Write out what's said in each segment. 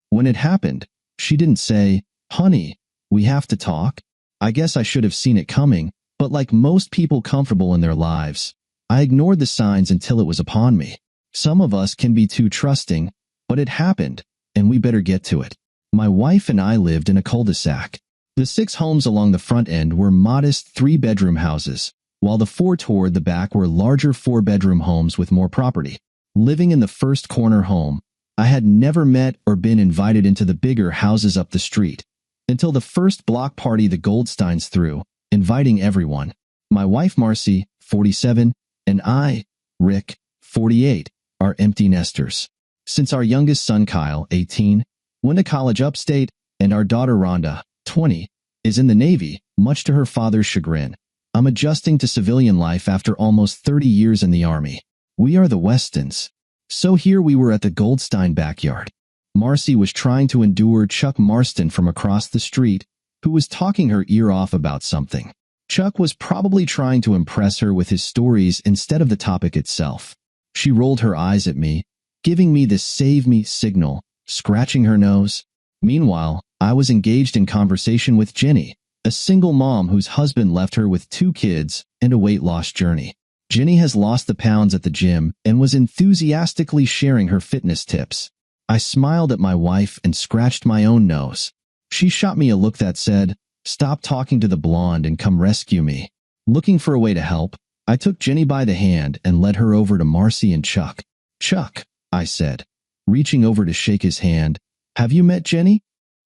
When it happened, she didn't say, "Honey, we have to talk." I guess I should have seen it coming, but like most people comfortable in their lives, I ignored the signs until it was upon me. Some of us can be too trusting, but it happened, and we better get to it. My wife and I lived in a cul-de-sac. The 6 homes along the front end were modest 3-bedroom houses, while the 4 toward the back were larger 4-bedroom homes with more property. Living in the first corner home, I had never met or been invited into the bigger houses up the street, until the first block party the Goldsteins threw, inviting everyone. My wife Marcy, 47, and I, Rick, 48, are empty nesters. Since our youngest son Kyle, 18, went to college upstate, and our daughter Rhonda, 20, is in the Navy, much to her father's chagrin, I'm adjusting to civilian life after almost 30 years in the Army. We are the Westons. So here we were at the Goldstein backyard. Marcy was trying to endure Chuck Marston from across the street, who was talking her ear off about something. Chuck was probably trying to impress her with his stories instead of the topic itself. She rolled her eyes at me, giving me the save me signal, scratching her nose. Meanwhile, I was engaged in conversation with Jenny, a single mom whose husband left her with 2 kids and a weight loss journey. Jenny has lost the pounds at the gym and was enthusiastically sharing her fitness tips. I smiled at my wife and scratched my own nose. She shot me a look that said, "Stop talking to the blonde and come rescue me." Looking for a way to help, I took Jenny by the hand and led her over to Marcy and Chuck. "Chuck," I said, reaching over to shake his hand, "have you met Jenny?"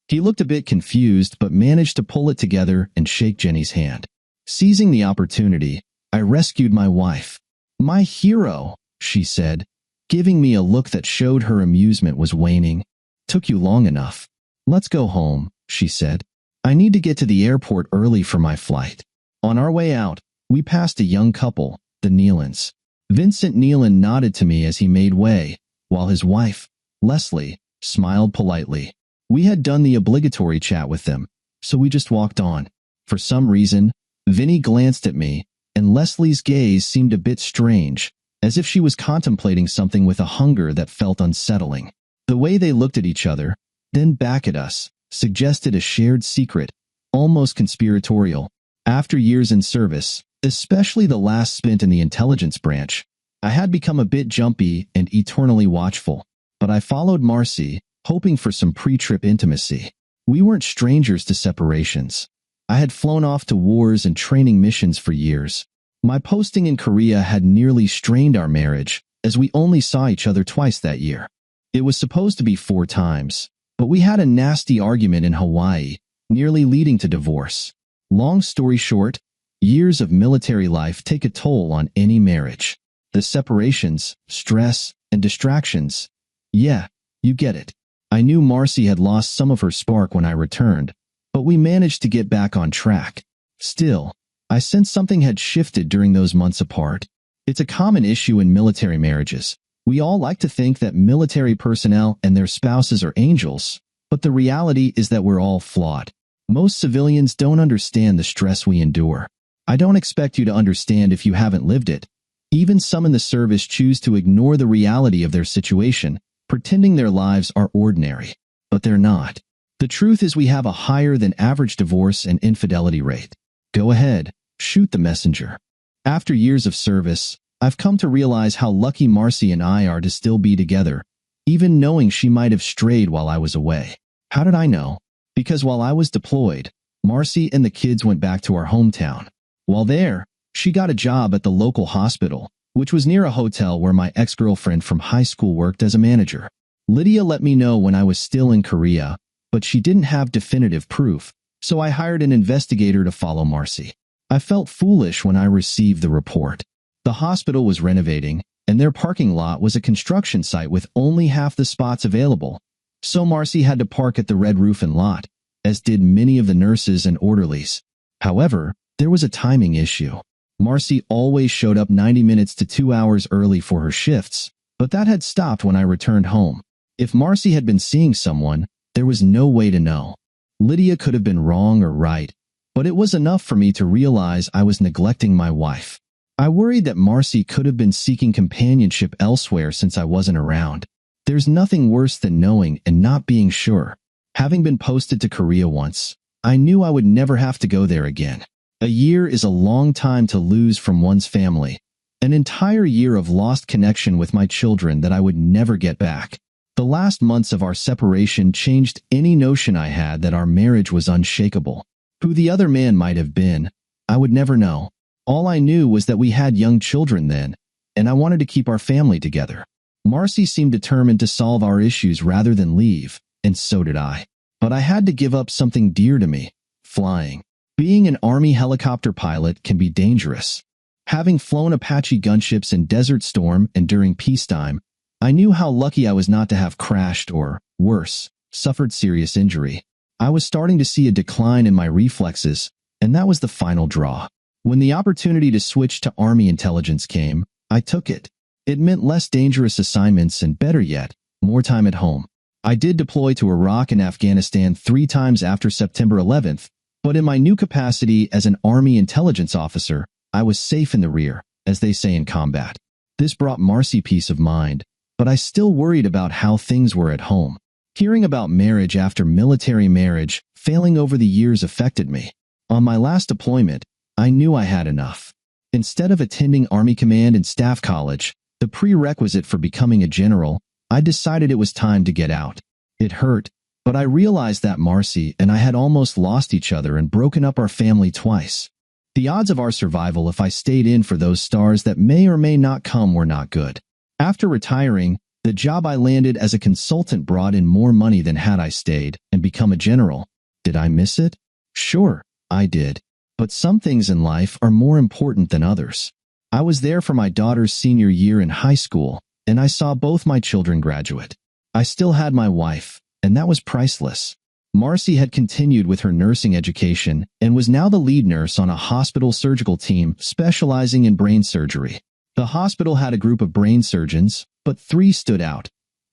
He looked a bit confused but managed to pull it together and shake Jenny's hand. Seizing the opportunity, I rescued my wife. "My hero," she said, giving me a look that showed her amusement was waning. "Took you long enough. Let's go home," she said. "I need to get to the airport early for my flight." On our way out, we passed a young couple, the Nealons. Vincent Nealon nodded to me as he made way, while his wife, Leslie, smiled politely. We had done the obligatory chat with them, so we just walked on. For some reason, Vinny glanced at me, and Leslie's gaze seemed a bit strange, as if she was contemplating something with a hunger that felt unsettling. The way they looked at each other, then back at us, suggested a shared secret, almost conspiratorial. After years in service, especially the last spent in the intelligence branch, I had become a bit jumpy and eternally watchful. But I followed Marcy, hoping for some pre-trip intimacy. We weren't strangers to separations. I had flown off to wars and training missions for years. My posting in Korea had nearly strained our marriage, as we only saw each other twice that year. It was supposed to be 4 times, but we had a nasty argument in Hawaii, nearly leading to divorce. Long story short, years of military life take a toll on any marriage. The separations, stress, and distractions. Yeah, you get it. I knew Marcy had lost some of her spark when I returned, but we managed to get back on track. Still, I sensed something had shifted during those months apart. It's a common issue in military marriages. We all like to think that military personnel and their spouses are angels, but the reality is that we're all flawed. Most civilians don't understand the stress we endure. I don't expect you to understand if you haven't lived it. Even some in the service choose to ignore the reality of their situation, pretending their lives are ordinary. But they're not. The truth is we have a higher than average divorce and infidelity rate. Go ahead, shoot the messenger. After years of service, I've come to realize how lucky Marcy and I are to still be together, even knowing she might have strayed while I was away. How did I know? Because while I was deployed, Marcy and the kids went back to our hometown. While there, she got a job at the local hospital, which was near a hotel where my ex-girlfriend from high school worked as a manager. Lydia let me know when I was still in Korea, but she didn't have definitive proof, so I hired an investigator to follow Marcy. I felt foolish when I received the report. The hospital was renovating, and their parking lot was a construction site with only half the spots available, so Marcy had to park at the red roof and lot, as did many of the nurses and orderlies. However, there was a timing issue. Marcy always showed up 90 minutes to 2 hours early for her shifts, but that had stopped when I returned home. If Marcy had been seeing someone, there was no way to know. Lydia could have been wrong or right, but it was enough for me to realize I was neglecting my wife. I worried that Marcy could have been seeking companionship elsewhere since I wasn't around. There's nothing worse than knowing and not being sure. Having been posted to Korea once, I knew I would never have to go there again. A year is a long time to lose from one's family. An entire year of lost connection with my children that I would never get back. The last months of our separation changed any notion I had that our marriage was unshakable. Who the other man might have been, I would never know. All I knew was that we had young children then, and I wanted to keep our family together. Marcy seemed determined to solve our issues rather than leave, and so did I. But I had to give up something dear to me: flying. Being an Army helicopter pilot can be dangerous. Having flown Apache gunships in Desert Storm and during peacetime, I knew how lucky I was not to have crashed or, worse, suffered serious injury. I was starting to see a decline in my reflexes, and that was the final draw. When the opportunity to switch to Army intelligence came, I took it. It meant less dangerous assignments and, better yet, more time at home. I did deploy to Iraq and Afghanistan 3 times after September 11th, but in my new capacity as an Army intelligence officer, I was safe in the rear, as they say in combat. This brought Marcy peace of mind, but I still worried about how things were at home. Hearing about marriage after military marriage failing over the years affected me. On my last deployment, I knew I had enough. Instead of attending Army Command and Staff College, the prerequisite for becoming a general, I decided it was time to get out. It hurt, but I realized that Marcy and I had almost lost each other and broken up our family twice. The odds of our survival if I stayed in for those stars that may or may not come were not good. After retiring, the job I landed as a consultant brought in more money than had I stayed and become a general. Did I miss it? Sure, I did. But some things in life are more important than others. I was there for my daughter's senior year in high school, and I saw both my children graduate. I still had my wife, and that was priceless. Marcy had continued with her nursing education and was now the lead nurse on a hospital surgical team specializing in brain surgery. The hospital had a group of brain surgeons, but 3 stood out: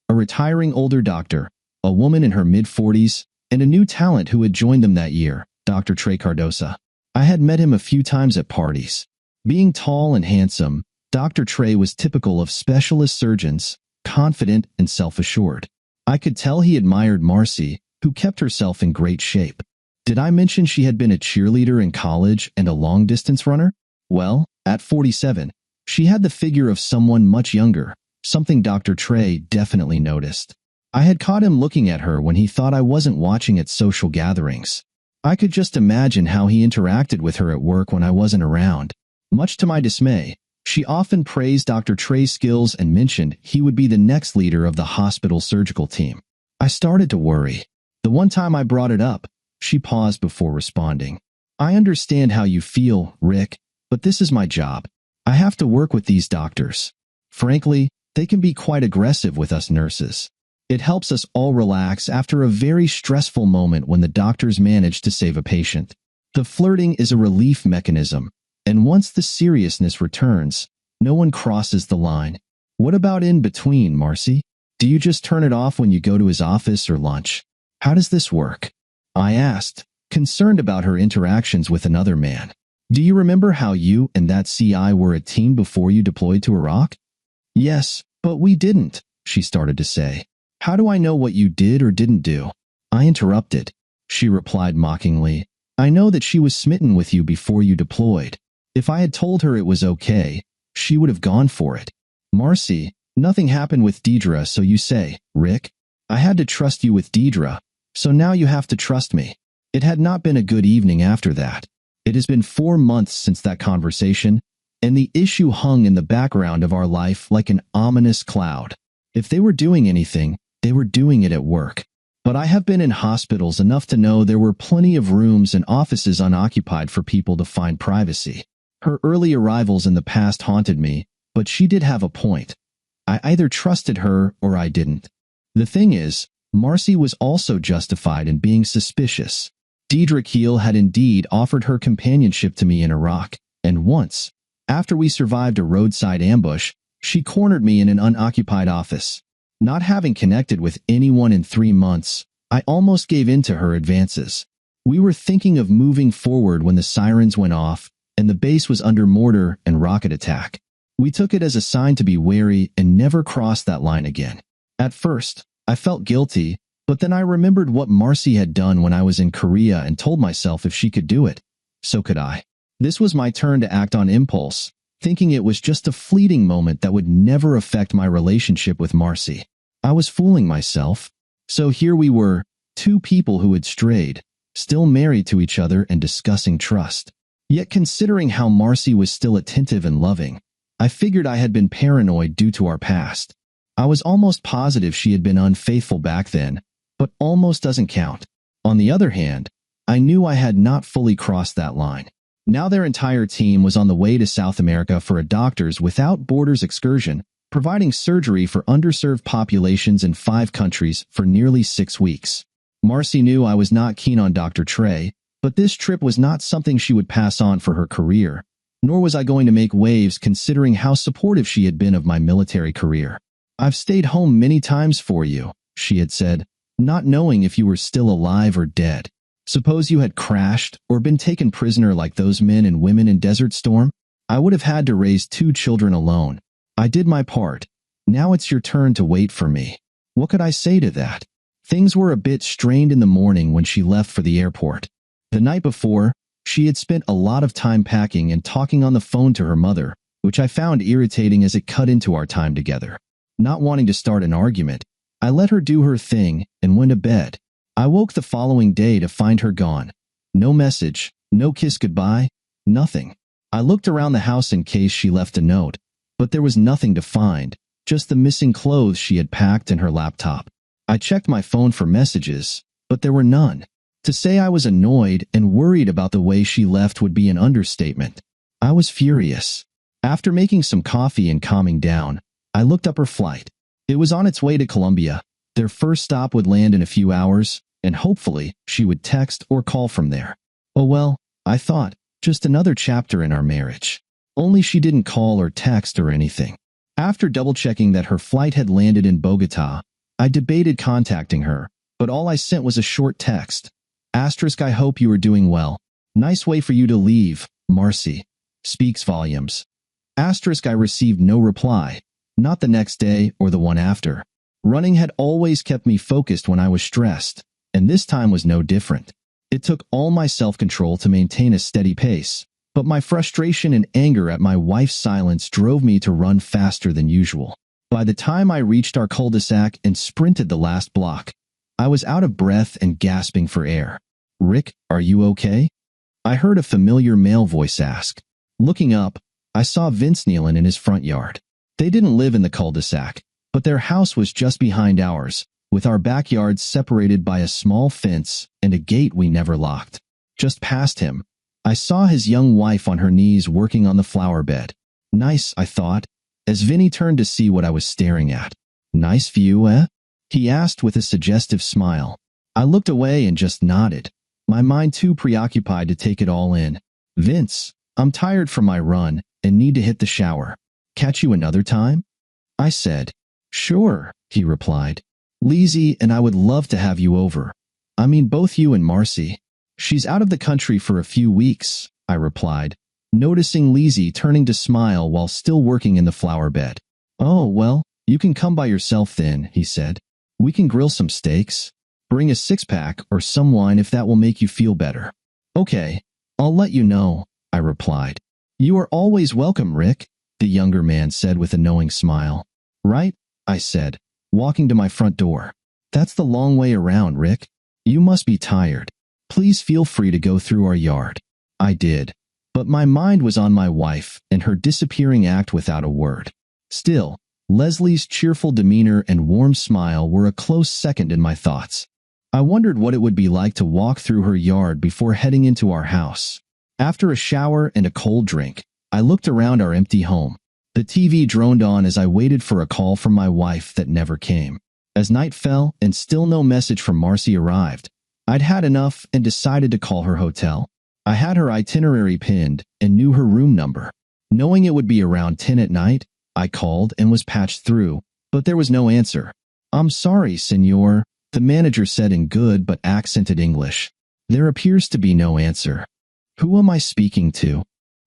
a retiring older doctor, a woman in her mid-40s, and a new talent who had joined them that year, Dr. Trey Cardosa. I had met him a few times at parties. Being tall and handsome, Dr. Trey was typical of specialist surgeons, confident and self-assured. I could tell he admired Marcy, who kept herself in great shape. Did I mention she had been a cheerleader in college and a long-distance runner? Well, at 47, she had the figure of someone much younger, something Dr. Trey definitely noticed. I had caught him looking at her when he thought I wasn't watching at social gatherings. I could just imagine how he interacted with her at work when I wasn't around. Much to my dismay, she often praised Dr. Trey's skills and mentioned he would be the next leader of the hospital surgical team. I started to worry. The one time I brought it up, she paused before responding. I understand how you feel, Rick, but this is my job. I have to work with these doctors. Frankly, they can be quite aggressive with us nurses. It helps us all relax after a very stressful moment when the doctors manage to save a patient. The flirting is a relief mechanism, and once the seriousness returns, no one crosses the line. What about in between, Marcy? Do you just turn it off when you go to his office or lunch? How does this work? I asked, concerned about her interactions with another man. Do you remember how you and that CI were a team before you deployed to Iraq? Yes, but we didn't, she started to say. How do I know what you did or didn't do? I interrupted. She replied mockingly, I know that she was smitten with you before you deployed. If I had told her it was okay, she would have gone for it. Marcy, nothing happened with Deidre, so you say, Rick? I had to trust you with Deidre, so now you have to trust me. It had not been a good evening after that. It has been 4 months since that conversation, and the issue hung in the background of our life like an ominous cloud. If they were doing anything, they were doing it at work. But I have been in hospitals enough to know there were plenty of rooms and offices unoccupied for people to find privacy. Her early arrivals in the past haunted me, but she did have a point. I either trusted her or I didn't. The thing is, Marcy was also justified in being suspicious. Deidre Keel had indeed offered her companionship to me in Iraq, and once, after we survived a roadside ambush, she cornered me in an unoccupied office. Not having connected with anyone in 3 months, I almost gave in to her advances. We were thinking of moving forward when the sirens went off, and the base was under mortar and rocket attack. We took it as a sign to be wary and never cross that line again. At first, I felt guilty, but then I remembered what Marcy had done when I was in Korea and told myself if she could do it, so could I. This was my turn to act on impulse, thinking it was just a fleeting moment that would never affect my relationship with Marcy. I was fooling myself. So here we were, two people who had strayed, still married to each other and discussing trust. Yet considering how Marcy was still attentive and loving, I figured I had been paranoid due to our past. I was almost positive she had been unfaithful back then, but almost doesn't count. On the other hand, I knew I had not fully crossed that line. Now their entire team was on the way to South America for a Doctors Without Borders excursion, providing surgery for underserved populations in 5 countries for nearly 6 weeks. Marcy knew I was not keen on Dr. Trey, but this trip was not something she would pass on for her career, nor was I going to make waves considering how supportive she had been of my military career. "I've stayed home many times for you," she had said, "not knowing if you were still alive or dead. Suppose you had crashed or been taken prisoner like those men and women in Desert Storm? I would have had to raise 2 children alone. I did my part. Now it's your turn to wait for me." What could I say to that? Things were a bit strained in the morning when she left for the airport. The night before, she had spent a lot of time packing and talking on the phone to her mother, which I found irritating as it cut into our time together. Not wanting to start an argument, I let her do her thing and went to bed. I woke the following day to find her gone. No message, no kiss goodbye, nothing. I looked around the house in case she left a note, but there was nothing to find, just the missing clothes she had packed and her laptop. I checked my phone for messages, but there were none. To say I was annoyed and worried about the way she left would be an understatement. I was furious. After making some coffee and calming down, I looked up her flight. It was on its way to Colombia. Their first stop would land in a few hours, and hopefully she would text or call from there. Oh well, I thought, just another chapter in our marriage. Only she didn't call or text or anything. After double-checking that her flight had landed in Bogota, I debated contacting her, but all I sent was a short text. Asterisk, I hope you are doing well. Nice way for you to leave, Marcy. Speaks volumes. Asterisk, I received no reply. Not the next day or the one after. Running had always kept me focused when I was stressed, and this time was no different. It took all my self-control to maintain a steady pace, but my frustration and anger at my wife's silence drove me to run faster than usual. By the time I reached our cul-de-sac and sprinted the last block, I was out of breath and gasping for air. "Rick, are you okay?" I heard a familiar male voice ask. Looking up, I saw Vince Nealon in his front yard. They didn't live in the cul-de-sac, but their house was just behind ours, with our backyards separated by a small fence and a gate we never locked. Just past him, I saw his young wife on her knees working on the flower bed. Nice, I thought, as Vinny turned to see what I was staring at. "Nice view, eh?" he asked with a suggestive smile. I looked away and just nodded, my mind too preoccupied to take it all in. "Vince, I'm tired from my run and need to hit the shower. Catch you another time?" I said. "Sure," he replied. "Lizzie and I would love to have you over. I mean both you and Marcy." "She's out of the country for a few weeks," I replied, noticing Lizzie turning to smile while still working in the flower bed. "Oh, well, you can come by yourself then," he said. "We can grill some steaks. Bring a 6-pack or some wine if that will make you feel better." "Okay, I'll let you know," I replied. "You are always welcome, Rick," the younger man said with a knowing smile. "Right," I said, walking to my front door. "That's the long way around, Rick. You must be tired. Please feel free to go through our yard." I did, but my mind was on my wife and her disappearing act without a word. Still, Leslie's cheerful demeanor and warm smile were a close second in my thoughts. I wondered what it would be like to walk through her yard before heading into our house. After a shower and a cold drink, I looked around our empty home. The TV droned on as I waited for a call from my wife that never came. As night fell and still no message from Marcy arrived, I'd had enough and decided to call her hotel. I had her itinerary pinned and knew her room number. Knowing it would be around 10 at night, I called and was patched through, but there was no answer. "I'm sorry, senor," the manager said in good but accented English. "There appears to be no answer." "Who am I speaking to?"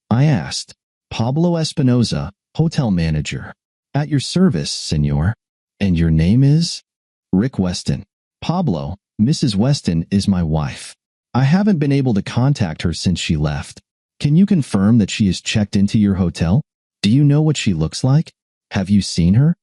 I asked. "Pablo Espinoza, hotel manager." "At your service, senor." And your name is? Rick Weston. Pablo, Mrs. Weston is my wife. I haven't been able to contact her since she left. Can you confirm that she is checked into your hotel? Do you know what she looks like? Have you seen her?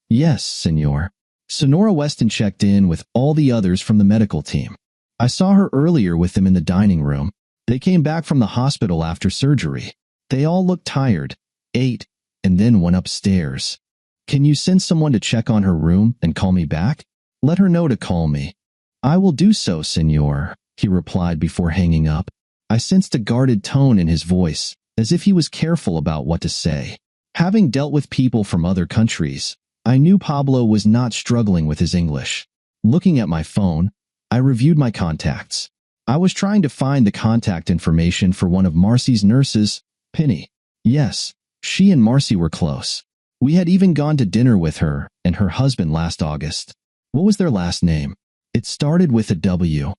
Yes, senor. Sonora Weston checked in with all the others from the medical team. I saw her earlier with them in the dining room. They came back from the hospital after surgery. They all looked tired, ate, and then went upstairs. Can you send someone to check on her room and call me back? Let her know to call me. I will do so, senor, he replied before hanging up. I sensed a guarded tone in his voice, as if he was careful about what to say. Having dealt with people from other countries, I knew Pablo was not struggling with his English. Looking at my phone, I reviewed my contacts. I was trying to find the contact information for one of Marcy's nurses, Penny. Yes, she and Marcy were close. We had even gone to dinner with her and her husband last August. What was their last name? It started with a W.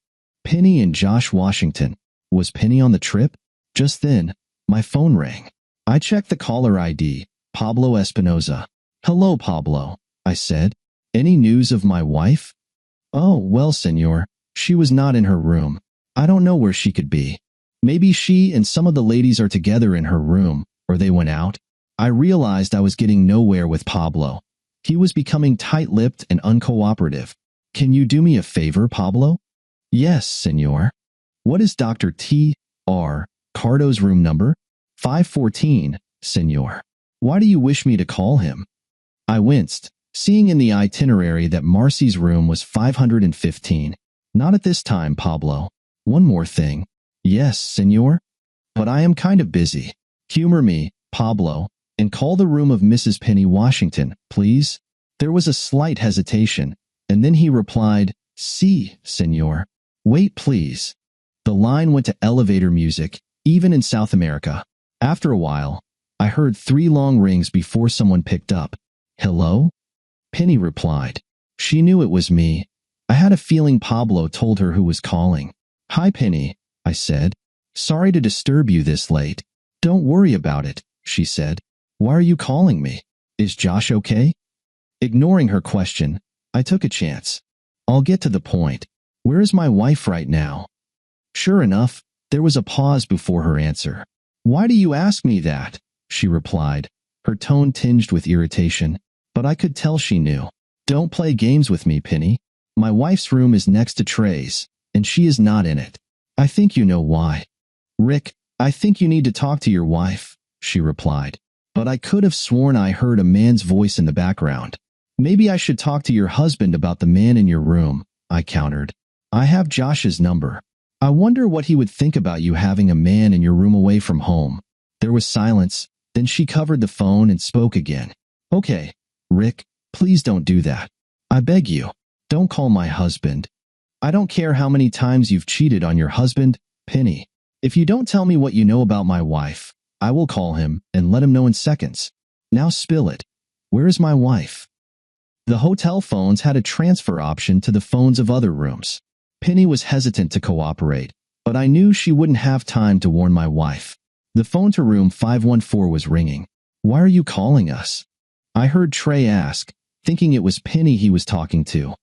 Penny and Josh Washington. Was Penny on the trip? Just then, my phone rang. I checked the caller ID, Pablo Espinoza. Hello, Pablo, I said. Any news of my wife? Oh, well, senor, she was not in her room. I don't know where she could be. Maybe she and some of the ladies are together in her room, or they went out. I realized I was getting nowhere with Pablo. He was becoming tight-lipped and uncooperative. Can you do me a favor, Pablo? Yes, senor. What is Dr. T.R. Cardo's room number? 514, senor. Why do you wish me to call him? I winced, seeing in the itinerary that Marcy's room was 515. Not at this time, Pablo. One more thing. Yes, senor? But I am kind of busy. Humor me, Pablo, and call the room of Mrs. Penny Washington, please. There was a slight hesitation, and then he replied, Si, senor. Wait, please. The line went to elevator music, even in South America. After a while, I heard 3 long rings before someone picked up. Hello? Penny replied. She knew it was me. I had a feeling Pablo told her who was calling. Hi, Penny, I said. Sorry to disturb you this late. Don't worry about it, she said. Why are you calling me? Is Josh okay? Ignoring her question, I took a chance. I'll get to the point. Where is my wife right now? Sure enough, there was a pause before her answer. Why do you ask me that? She replied, her tone tinged with irritation. But I could tell she knew. Don't play games with me, Penny. My wife's room is next to Trey's, and she is not in it. I think you know why. Rick, I think you need to talk to your wife, she replied. But I could have sworn I heard a man's voice in the background. Maybe I should talk to your husband about the man in your room, I countered. I have Josh's number. I wonder what he would think about you having a man in your room away from home. There was silence, then she covered the phone and spoke again. Okay, Rick, please don't do that. I beg you, don't call my husband. I don't care how many times you've cheated on your husband, Penny. If you don't tell me what you know about my wife, I will call him and let him know in seconds. Now spill it. Where is my wife? The hotel phones had a transfer option to the phones of other rooms. Penny was hesitant to cooperate, but I knew she wouldn't have time to warn my wife. The phone to room 514 was ringing. Why are you calling us? I heard Trey ask, thinking it was Penny he was talking to.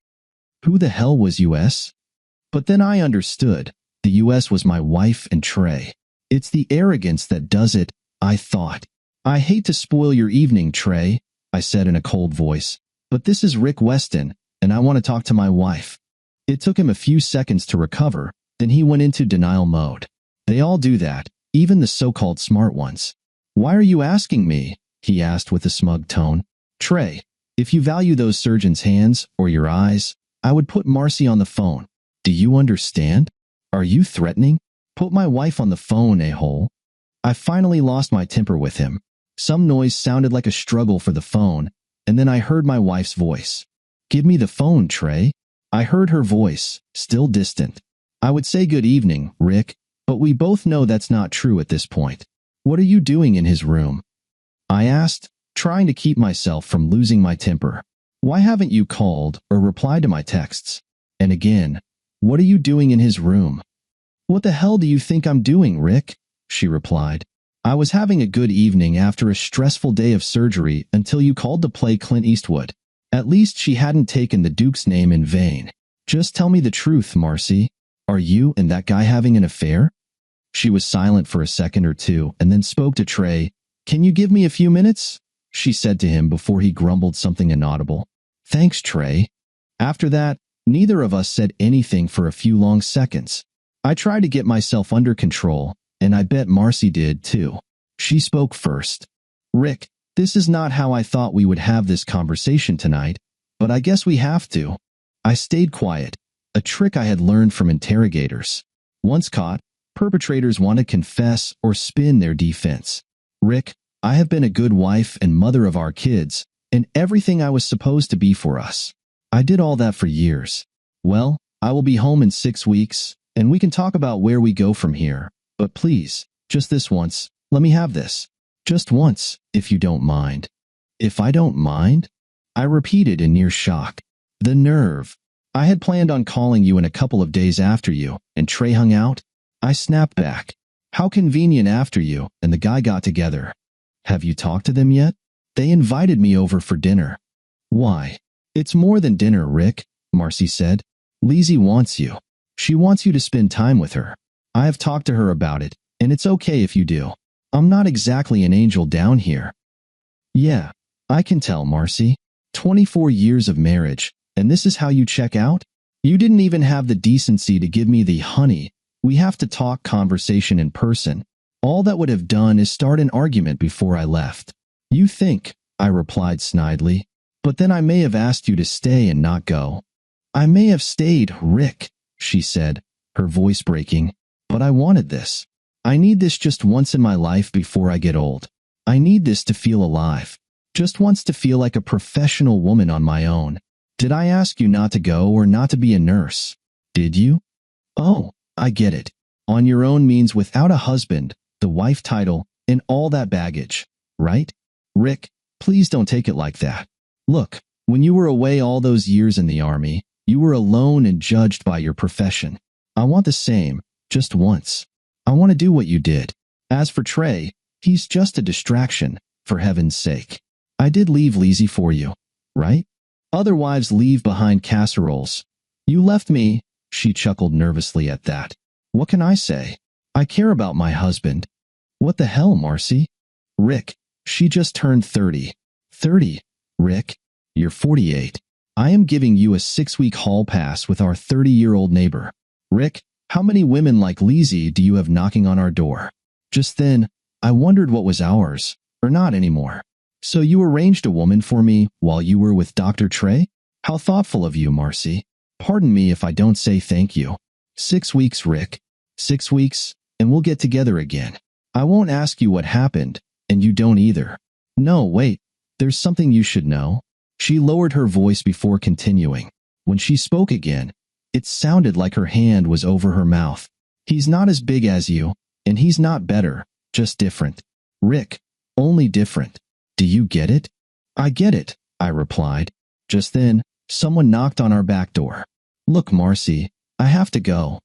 Who the hell was US? But then I understood. The US was my wife and Trey. It's the arrogance that does it, I thought. I hate to spoil your evening, Trey, I said in a cold voice, but this is Rick Weston, and I want to talk to my wife. It took him a few seconds to recover, then he went into denial mode. They all do that, even the so-called smart ones. Why are you asking me? He asked with a smug tone. Trey, if you value those surgeons' hands or your eyes, I would put Marcy on the phone. Do you understand? Are you threatening? Put my wife on the phone, a-hole. I finally lost my temper with him. Some noise sounded like a struggle for the phone, and then I heard my wife's voice. Give me the phone, Trey. I heard her voice, still distant. I would say good evening, Rick, but we both know that's not true at this point. What are you doing in his room? I asked, trying to keep myself from losing my temper. Why haven't you called or replied to my texts? And again, what are you doing in his room? What the hell do you think I'm doing, Rick? She replied. I was having a good evening after a stressful day of surgery until you called to play Clint Eastwood. At least she hadn't taken the Duke's name in vain. Just tell me the truth, Marcy. Are you and that guy having an affair? She was silent for a second or two and then spoke to Trey. Can you give me a few minutes? She said to him before he grumbled something inaudible. Thanks, Trey. After that, neither of us said anything for a few long seconds. I tried to get myself under control, and I bet Marcy did too. She spoke first. Rick, this is not how I thought we would have this conversation tonight, but I guess we have to. I stayed quiet, a trick I had learned from interrogators. Once caught, perpetrators want to confess or spin their defense. Rick, I have been a good wife and mother of our kids, and everything I was supposed to be for us. I did all that for years. Well, I will be home in 6 weeks, and we can talk about where we go from here. But please, just this once, let me have this. Just once, if you don't mind. If I don't mind? I repeated in near shock. The nerve. I had planned on calling you in a couple of days after you, and Trey hung out. I snapped back. How convenient after you and the guy got together. Have you talked to them yet? They invited me over for dinner. Why? It's more than dinner, Rick, Marcy said. Lizzie wants you. She wants you to spend time with her. I have talked to her about it, and it's okay if you do. I'm not exactly an angel down here. Yeah, I can tell, Marcy. 24 years of marriage, and this is how you check out? You didn't even have the decency to give me the honey, we have to talk conversation in person. All that would have done is start an argument before I left. You think, I replied snidely, but then I may have asked you to stay and not go. I may have stayed, Rick, she said, her voice breaking, but I wanted this. I need this just once in my life before I get old. I need this to feel alive. Just once to feel like a professional woman on my own. Did I ask you not to go or not to be a nurse? Did you? Oh, I get it. On your own means without a husband, the wife title, and all that baggage, right? Rick, please don't take it like that. Look, when you were away all those years in the army, you were alone and judged by your profession. I want the same, just once. I want to do what you did. As for Trey, he's just a distraction, for heaven's sake. I did leave Lizzie for you, right? Other wives leave behind casseroles. You left me, she chuckled nervously at that. What can I say? I care about my husband. What the hell, Marcy? Rick, she just turned 30. 30? Rick, you're 48. I am giving you a 6-week hall pass with our 30-year-old neighbor. Rick, how many women like Lizzie do you have knocking on our door? Just then, I wondered what was ours, or not anymore. So you arranged a woman for me while you were with Dr. Trey? How thoughtful of you, Marcy. Pardon me if I don't say thank you. 6 weeks, Rick. 6 weeks, and we'll get together again. I won't ask you what happened, and you don't either. No, wait, there's something you should know. She lowered her voice before continuing. When she spoke again, it sounded like her hand was over her mouth. He's not as big as you, and he's not better, just different. Rick, only different. Do you get it? I get it, I replied. Just then, someone knocked on our back door. Look, Marcy, I have to go.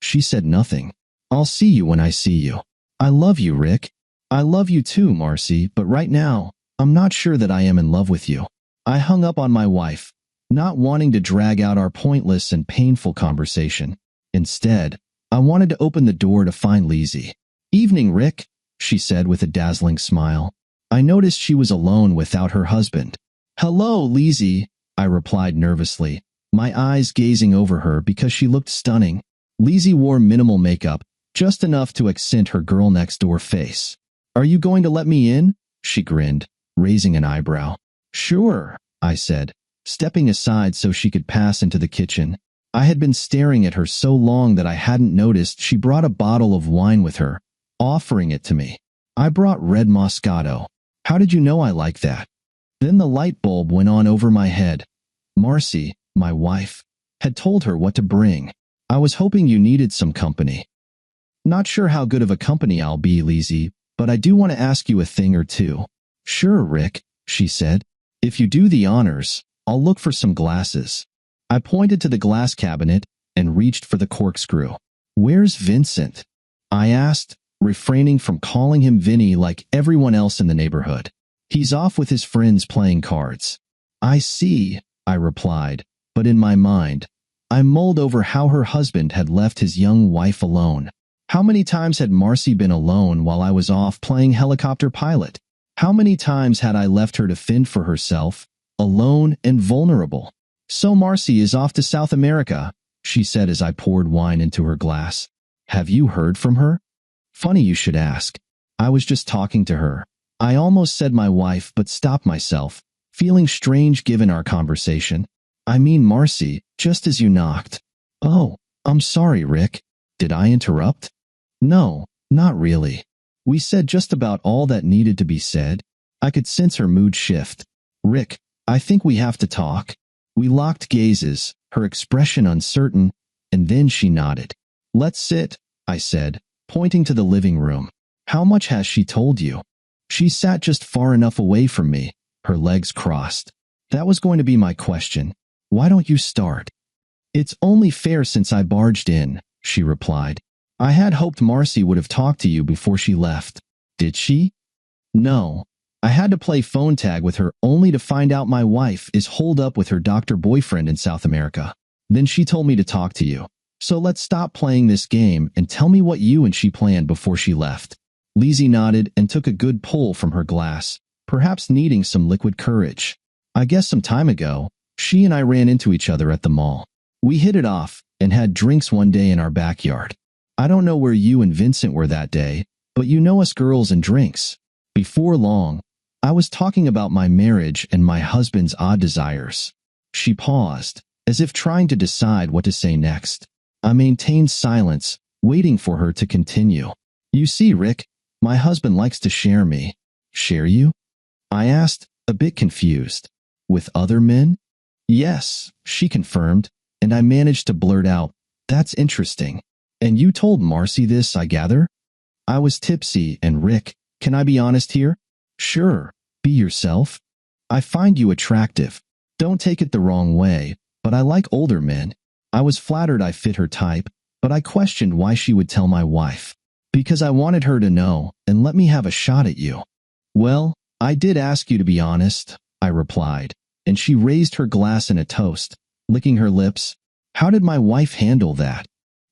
She said nothing. I'll see you when I see you. I love you, Rick. I love you too, Marcy, but right now, I'm not sure that I am in love with you. I hung up on my wife, not wanting to drag out our pointless and painful conversation. Instead, I wanted to open the door to find Lizzie. Evening, Rick, she said with a dazzling smile. I noticed she was alone without her husband. Hello, Lizzie, I replied nervously, my eyes gazing over her because she looked stunning. Lizzie wore minimal makeup, just enough to accent her girl-next-door face. Are you going to let me in? She grinned, raising an eyebrow. Sure, I said, stepping aside so she could pass into the kitchen. I had been staring at her so long that I hadn't noticed she brought a bottle of wine with her, offering it to me. I brought red Moscato. How did you know I like that? Then the light bulb went on over my head. Marcy, my wife, had told her what to bring. I was hoping you needed some company. Not sure how good of a company I'll be, Lizzie, but I do want to ask you a thing or two. Sure, Rick, she said. If you do the honors, I'll look for some glasses. I pointed to the glass cabinet and reached for the corkscrew. Where's Vincent? I asked, refraining from calling him Vinny like everyone else in the neighborhood. He's off with his friends playing cards. I see, I replied, but in my mind, I mulled over how her husband had left his young wife alone. How many times had Marcy been alone while I was off playing helicopter pilot? How many times had I left her to fend for herself, alone and vulnerable? So Marcy is off to South America, she said as I poured wine into her glass. Have you heard from her? Funny you should ask. I was just talking to her. I almost said my wife, but stopped myself, feeling strange given our conversation. I mean Marcy, just as you knocked. Oh, I'm sorry, Rick. Did I interrupt? No, not really. We said just about all that needed to be said. I could sense her mood shift. Rick, I think we have to talk. We locked gazes, her expression uncertain, and then she nodded. Let's sit, I said, pointing to the living room. How much has she told you? She sat just far enough away from me, her legs crossed. That was going to be my question. Why don't you start? It's only fair since I barged in, she replied. I had hoped Marcy would have talked to you before she left. Did she? No. I had to play phone tag with her only to find out my wife is holed up with her doctor boyfriend in South America. Then she told me to talk to you. So let's stop playing this game and tell me what you and she planned before she left. Lizzie nodded and took a good pull from her glass, perhaps needing some liquid courage. I guess some time ago, she and I ran into each other at the mall. We hit it off and had drinks one day in our backyard. I don't know where you and Vincent were that day, but you know us girls and drinks. Before long, I was talking about my marriage and my husband's odd desires. She paused, as if trying to decide what to say next. I maintained silence, waiting for her to continue. You see, Rick, my husband likes to share me. Share you? I asked, a bit confused. With other men? Yes, she confirmed, and I managed to blurt out, that's interesting. And you told Marcy this, I gather? I was tipsy, and Rick, can I be honest here? Sure, be yourself. I find you attractive. Don't take it the wrong way, but I like older men. I was flattered I fit her type, but I questioned why she would tell my wife. Because I wanted her to know and let me have a shot at you. Well, I did ask you to be honest, I replied, and she raised her glass in a toast, licking her lips. How did my wife handle that?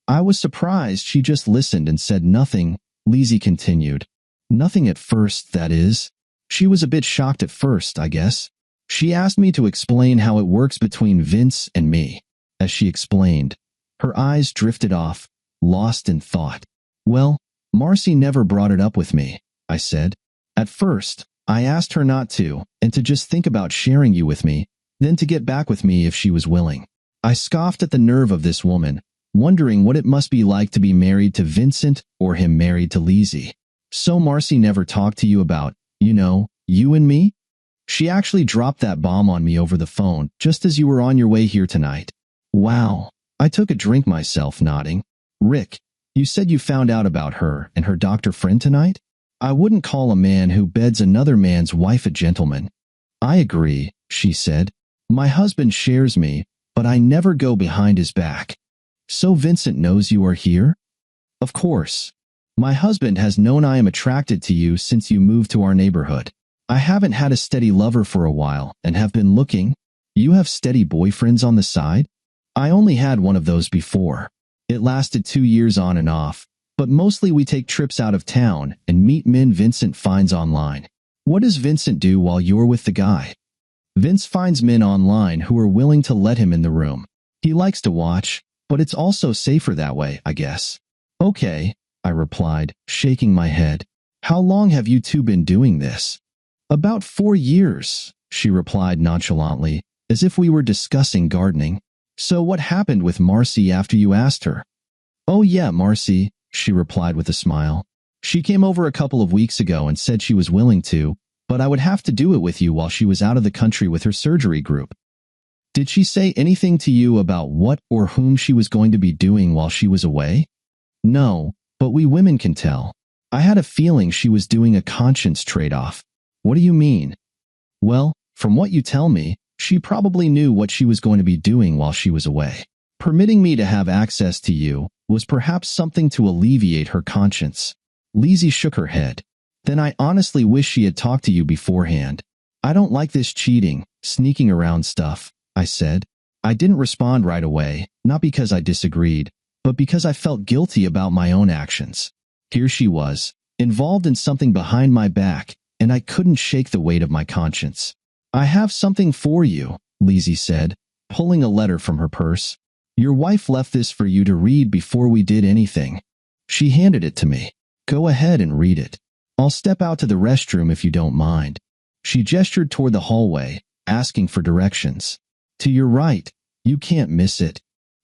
I was surprised she just listened and said nothing, Lizzie continued. Nothing at first, that is. She was a bit shocked at first, I guess. She asked me to explain how it works between Vince and me. As she explained, her eyes drifted off, lost in thought. Well, Marcy never brought it up with me, I said. At first, I asked her not to, and to just think about sharing you with me, then to get back with me if she was willing. I scoffed at the nerve of this woman, wondering what it must be like to be married to Vincent or him married to Lizzie. So Marcy never talked to you about, you and me? She actually dropped that bomb on me over the phone just as you were on your way here tonight. Wow. I took a drink myself, nodding. Rick, you said you found out about her and her doctor friend tonight? I wouldn't call a man who beds another man's wife a gentleman. I agree, she said. My husband shares me, but I never go behind his back. So Vincent knows you are here? Of course. My husband has known I am attracted to you since you moved to our neighborhood. I haven't had a steady lover for a while and have been looking. You have steady boyfriends on the side? I only had one of those before. It lasted 2 years on and off, but mostly we take trips out of town and meet men Vincent finds online. What does Vincent do while you're with the guy? Vince finds men online who are willing to let him in the room. He likes to watch, but it's also safer that way, I guess. Okay, I replied, shaking my head. How long have you two been doing this? About 4 years, she replied nonchalantly, as if we were discussing gardening. So what happened with Marcy after you asked her? Oh yeah, Marcy, she replied with a smile. She came over a couple of weeks ago and said she was willing to, but I would have to do it with you while she was out of the country with her surgery group. Did she say anything to you about what or whom she was going to be doing while she was away? No, but we women can tell. I had a feeling she was doing a conscience trade-off. What do you mean? Well, from what you tell me, she probably knew what she was going to be doing while she was away. Permitting me to have access to you was perhaps something to alleviate her conscience. Lizzie shook her head. Then I honestly wish she had talked to you beforehand. I don't like this cheating, Sneaking around stuff, I said. I didn't respond right away, not because I disagreed, but because I felt guilty about my own actions. Here she was, involved in something behind my back, and I couldn't shake the weight of my conscience. I have something for you, Lizzie said, pulling a letter from her purse. Your wife left this for you to read before we did anything. She handed it to me. Go ahead and read it. I'll step out to the restroom if you don't mind. She gestured toward the hallway, asking for directions. To your right. You can't miss it.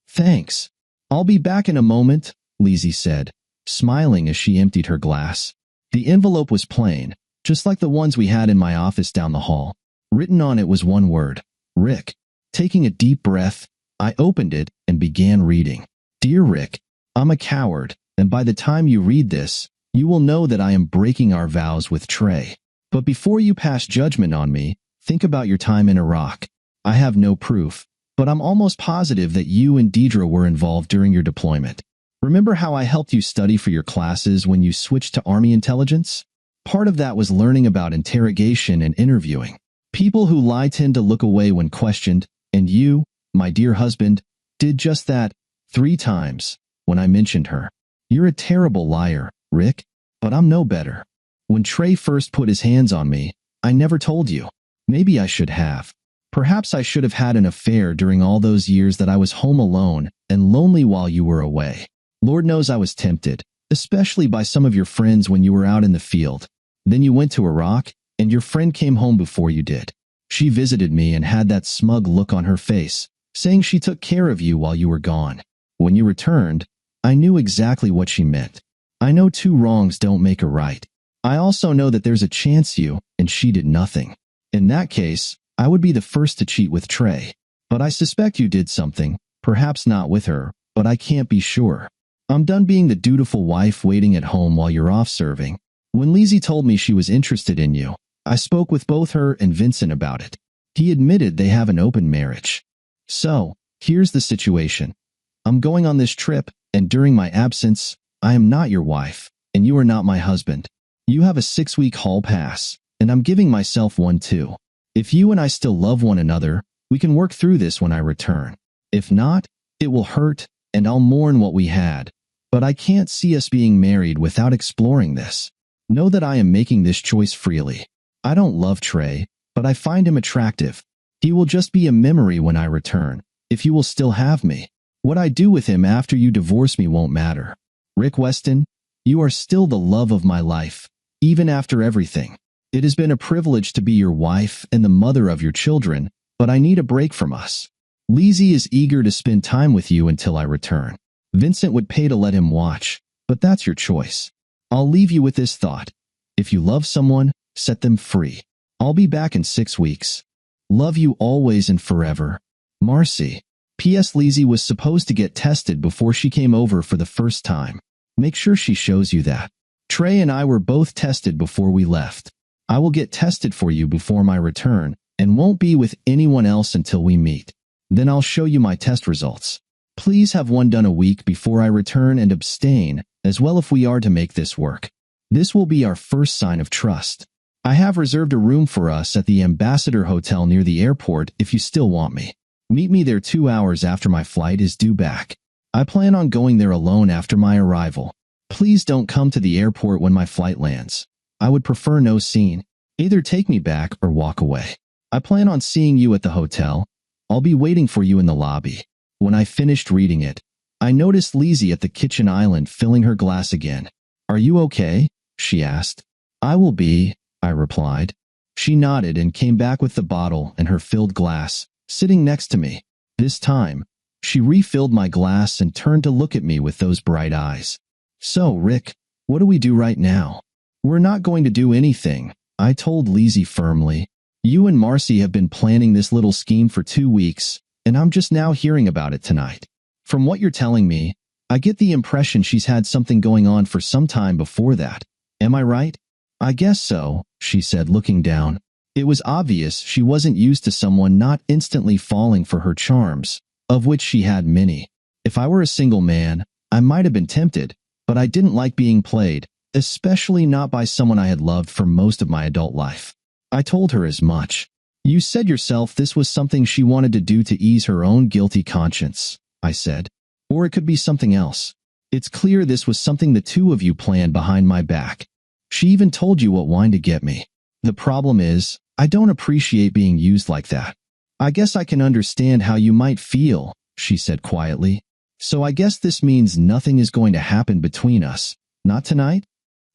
Thanks. I'll be back in a moment, Lizzie said, smiling as she emptied her glass. The envelope was plain, just like the ones we had in my office down the hall. Written on it was one word, Rick. Taking a deep breath, I opened it and began reading. Dear Rick, I'm a coward, and by the time you read this, you will know that I am breaking our vows with Trey. But before you pass judgment on me, think about your time in Iraq. I have no proof, but I'm almost positive that you and Deidre were involved during your deployment. Remember how I helped you study for your classes when you switched to Army intelligence? Part of that was learning about interrogation and interviewing. People who lie tend to look away when questioned, and you, my dear husband, did just that 3 times when I mentioned her. You're a terrible liar, Rick, but I'm no better. When Trey first put his hands on me, I never told you. Maybe I should have. Perhaps I should have had an affair during all those years that I was home alone and lonely while you were away. Lord knows I was tempted, especially by some of your friends when you were out in the field. Then you went to Iraq, and your friend came home before you did. She visited me and had that smug look on her face, saying she took care of you while you were gone. When you returned, I knew exactly what she meant. I know 2 wrongs don't make a right. I also know that there's a chance you and she did nothing. In that case, I would be the first to cheat with Trey. But I suspect you did something, perhaps not with her, but I can't be sure. I'm done being the dutiful wife waiting at home while you're off serving. When Lizzie told me she was interested in you, I spoke with both her and Vincent about it. He admitted they have an open marriage. So, here's the situation. I'm going on this trip, and during my absence, I am not your wife, and you are not my husband. You have a 6-week hall pass, and I'm giving myself one too. If you and I still love one another, we can work through this when I return. If not, it will hurt, and I'll mourn what we had. But I can't see us being married without exploring this. Know that I am making this choice freely. I don't love Trey, but I find him attractive. He will just be a memory when I return, if you will still have me. What I do with him after you divorce me won't matter. Rick Weston, you are still the love of my life, even after everything. It has been a privilege to be your wife and the mother of your children, but I need a break from us. Lizzie is eager to spend time with you until I return. Vincent would pay to let him watch, but that's your choice. I'll leave you with this thought. If you love someone, set them free. I'll be back in 6 weeks. Love you always and forever. Marcy. P.S. Lizzie was supposed to get tested before she came over for the first time. Make sure she shows you that. Trey and I were both tested before we left. I will get tested for you before my return and won't be with anyone else until we meet. Then I'll show you my test results. Please have one done a week before I return and abstain as well if we are to make this work. This will be our first sign of trust. I have reserved a room for us at the Ambassador Hotel near the airport if you still want me. Meet me there 2 hours after my flight is due back. I plan on going there alone after my arrival. Please don't come to the airport when my flight lands. I would prefer no scene. Either take me back or walk away. I plan on seeing you at the hotel. I'll be waiting for you in the lobby. When I finished reading it, I noticed Lizzie at the kitchen island filling her glass again. Are you okay? She asked. I will be, I replied. She nodded and came back with the bottle and her filled glass, sitting next to me. This time, she refilled my glass and turned to look at me with those bright eyes. So, Rick, what do we do right now? We're not going to do anything, I told Lizzie firmly. You and Marcy have been planning this little scheme for 2 weeks, and I'm just now hearing about it tonight. From what you're telling me, I get the impression she's had something going on for some time before that. Am I right? I guess so, she said, looking down. It was obvious she wasn't used to someone not instantly falling for her charms, of which she had many. If I were a single man, I might have been tempted, but I didn't like being played, especially not by someone I had loved for most of my adult life. I told her as much. You said yourself this was something she wanted to do to ease her own guilty conscience, I said. Or it could be something else. It's clear this was something the two of you planned behind my back. She even told you what wine to get me. The problem is, I don't appreciate being used like that. I guess I can understand how you might feel, she said quietly. So I guess this means nothing is going to happen between us, not tonight?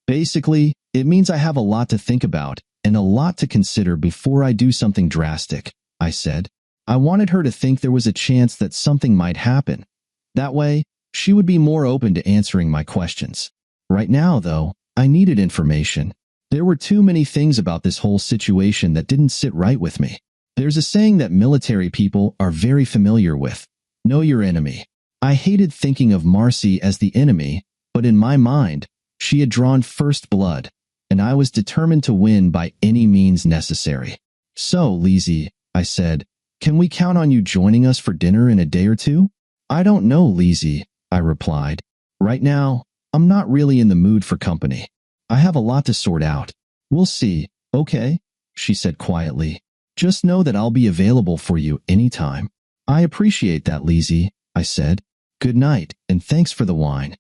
Basically, it means I have a lot to think about and a lot to consider before I do something drastic, I said. I wanted her to think there was a chance that something might happen. That way, she would be more open to answering my questions. Right now, though, I needed information. There were too many things about this whole situation that didn't sit right with me. There's a saying that military people are very familiar with. Know your enemy. I hated thinking of Marcy as the enemy, but in my mind, she had drawn first blood, and I was determined to win by any means necessary. So, Lizzie, I said, can we count on you joining us for dinner in a day or two? I don't know, Lizzie, I replied. Right now, I'm not really in the mood for company. I have a lot to sort out. We'll see, okay? She said quietly. Just know that I'll be available for you anytime. I appreciate that, Lizzie, I said. Good night, and thanks for the wine.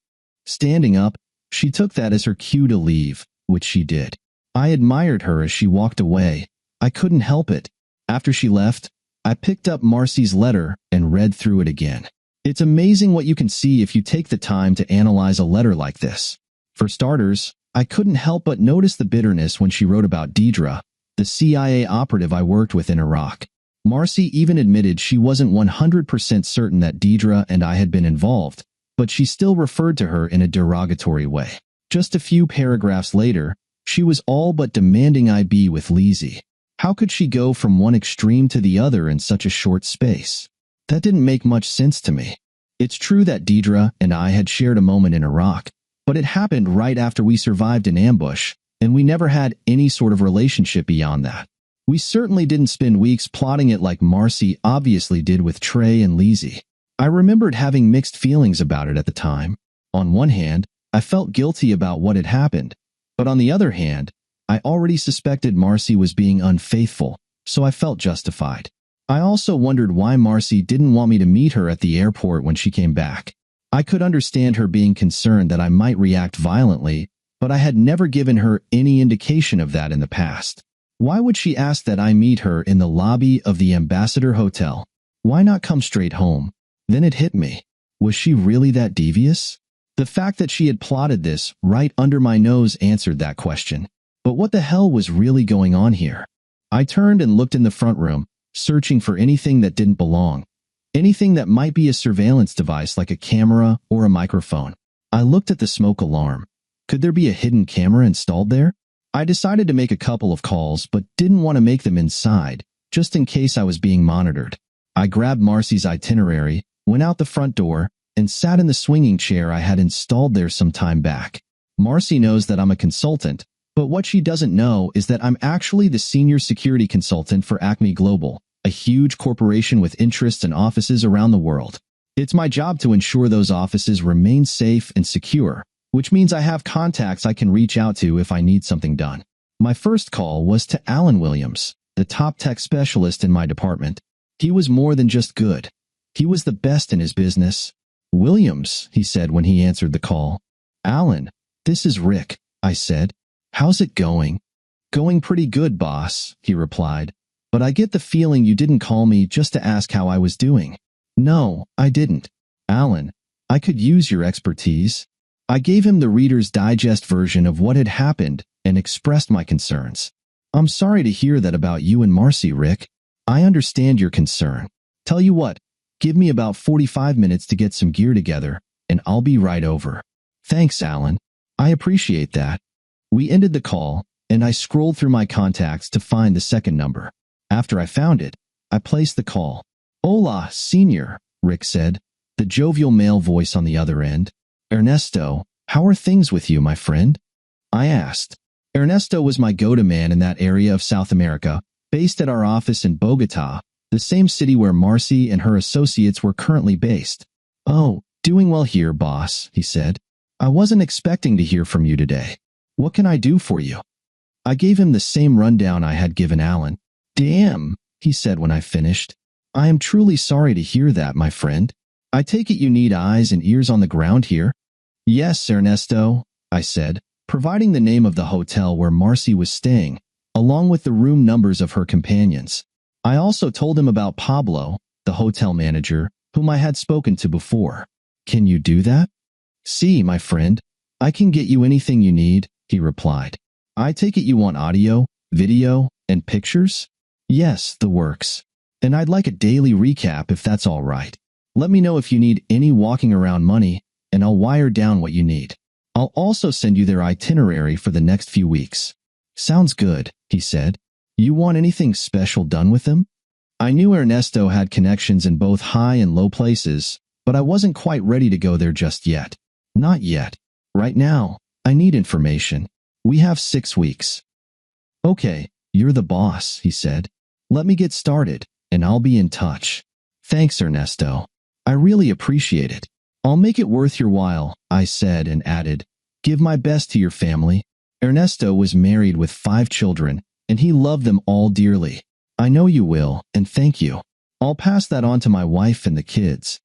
Standing up, she took that as her cue to leave, which she did. I admired her as she walked away. I couldn't help it. After she left, I picked up Marcy's letter and read through it again. It's amazing what you can see if you take the time to analyze a letter like this. For starters, I couldn't help but notice the bitterness when she wrote about Deidre, the CIA operative I worked with in Iraq. Marcy even admitted she wasn't 100% certain that Deidre and I had been involved, but she still referred to her in a derogatory way. Just a few paragraphs later, she was all but demanding I be with Lizzie. How could she go from one extreme to the other in such a short space? That didn't make much sense to me. It's true that Deidre and I had shared a moment in Iraq, but it happened right after we survived an ambush, and we never had any sort of relationship beyond that. We certainly didn't spend weeks plotting it like Marcy obviously did with Trey and Lizzie. I remembered having mixed feelings about it at the time. On one hand, I felt guilty about what had happened, but on the other hand, I already suspected Marcy was being unfaithful, so I felt justified. I also wondered why Marcy didn't want me to meet her at the airport when she came back. I could understand her being concerned that I might react violently, but I had never given her any indication of that in the past. Why would she ask that I meet her in the lobby of the Ambassador Hotel? Why not come straight home? Then it hit me. Was she really that devious? The fact that she had plotted this right under my nose answered that question. But what the hell was really going on here? I turned and looked in the front room, searching for anything that didn't belong. Anything that might be a surveillance device like a camera or a microphone. I looked at the smoke alarm. Could there be a hidden camera installed there? I decided to make a couple of calls but didn't want to make them inside, just in case I was being monitored. I grabbed Marcy's itinerary, went out the front door, and sat in the swinging chair I had installed there some time back. Marcy knows that I'm a consultant, but what she doesn't know is that I'm actually the senior security consultant for Acme Global, a huge corporation with interests and offices around the world. It's my job to ensure those offices remain safe and secure, which means I have contacts I can reach out to if I need something done. My first call was to Alan Williams, the top tech specialist in my department. He was more than just good. He was the best in his business. Williams, he said when he answered the call. Alan, this is Rick, I said. How's it going? Going pretty good, boss, he replied. But I get the feeling you didn't call me just to ask how I was doing. No, I didn't. Alan, I could use your expertise. I gave him the Reader's Digest version of what had happened and expressed my concerns. I'm sorry to hear that about you and Marcy, Rick. I understand your concern. Tell you what, give me about 45 minutes to get some gear together, and I'll be right over. Thanks, Alan. I appreciate that. We ended the call, and I scrolled through my contacts to find the second number. After I found it, I placed the call. Hola, Senior, Rick said, the jovial male voice on the other end. Ernesto, how are things with you, my friend? I asked. Ernesto was my go-to man in that area of South America, based at our office in Bogota, the same city where Marcy and her associates were currently based. Oh, doing well here, boss, he said. I wasn't expecting to hear from you today. What can I do for you? I gave him the same rundown I had given Alan. Damn, he said when I finished. I am truly sorry to hear that, my friend. I take it you need eyes and ears on the ground here? Yes, Ernesto, I said, providing the name of the hotel where Marcy was staying, along with the room numbers of her companions. I also told him about Pablo, the hotel manager, whom I had spoken to before. Can you do that? See, my friend, I can get you anything you need, he replied. I take it you want audio, video, and pictures? Yes, the works. And I'd like a daily recap if that's all right. Let me know if you need any walking around money, and I'll wire down what you need. I'll also send you their itinerary for the next few weeks. Sounds good, he said. You want anything special done with them? I knew Ernesto had connections in both high and low places, but I wasn't quite ready to go there just yet. Not yet. Right now, I need information. We have 6 weeks. Okay, you're the boss, he said. Let me get started, and I'll be in touch. Thanks, Ernesto. I really appreciate it. I'll make it worth your while, I said and added, give my best to your family. Ernesto was married with 5 children, and he loved them all dearly. I know you will, and thank you. I'll pass that on to my wife and the kids.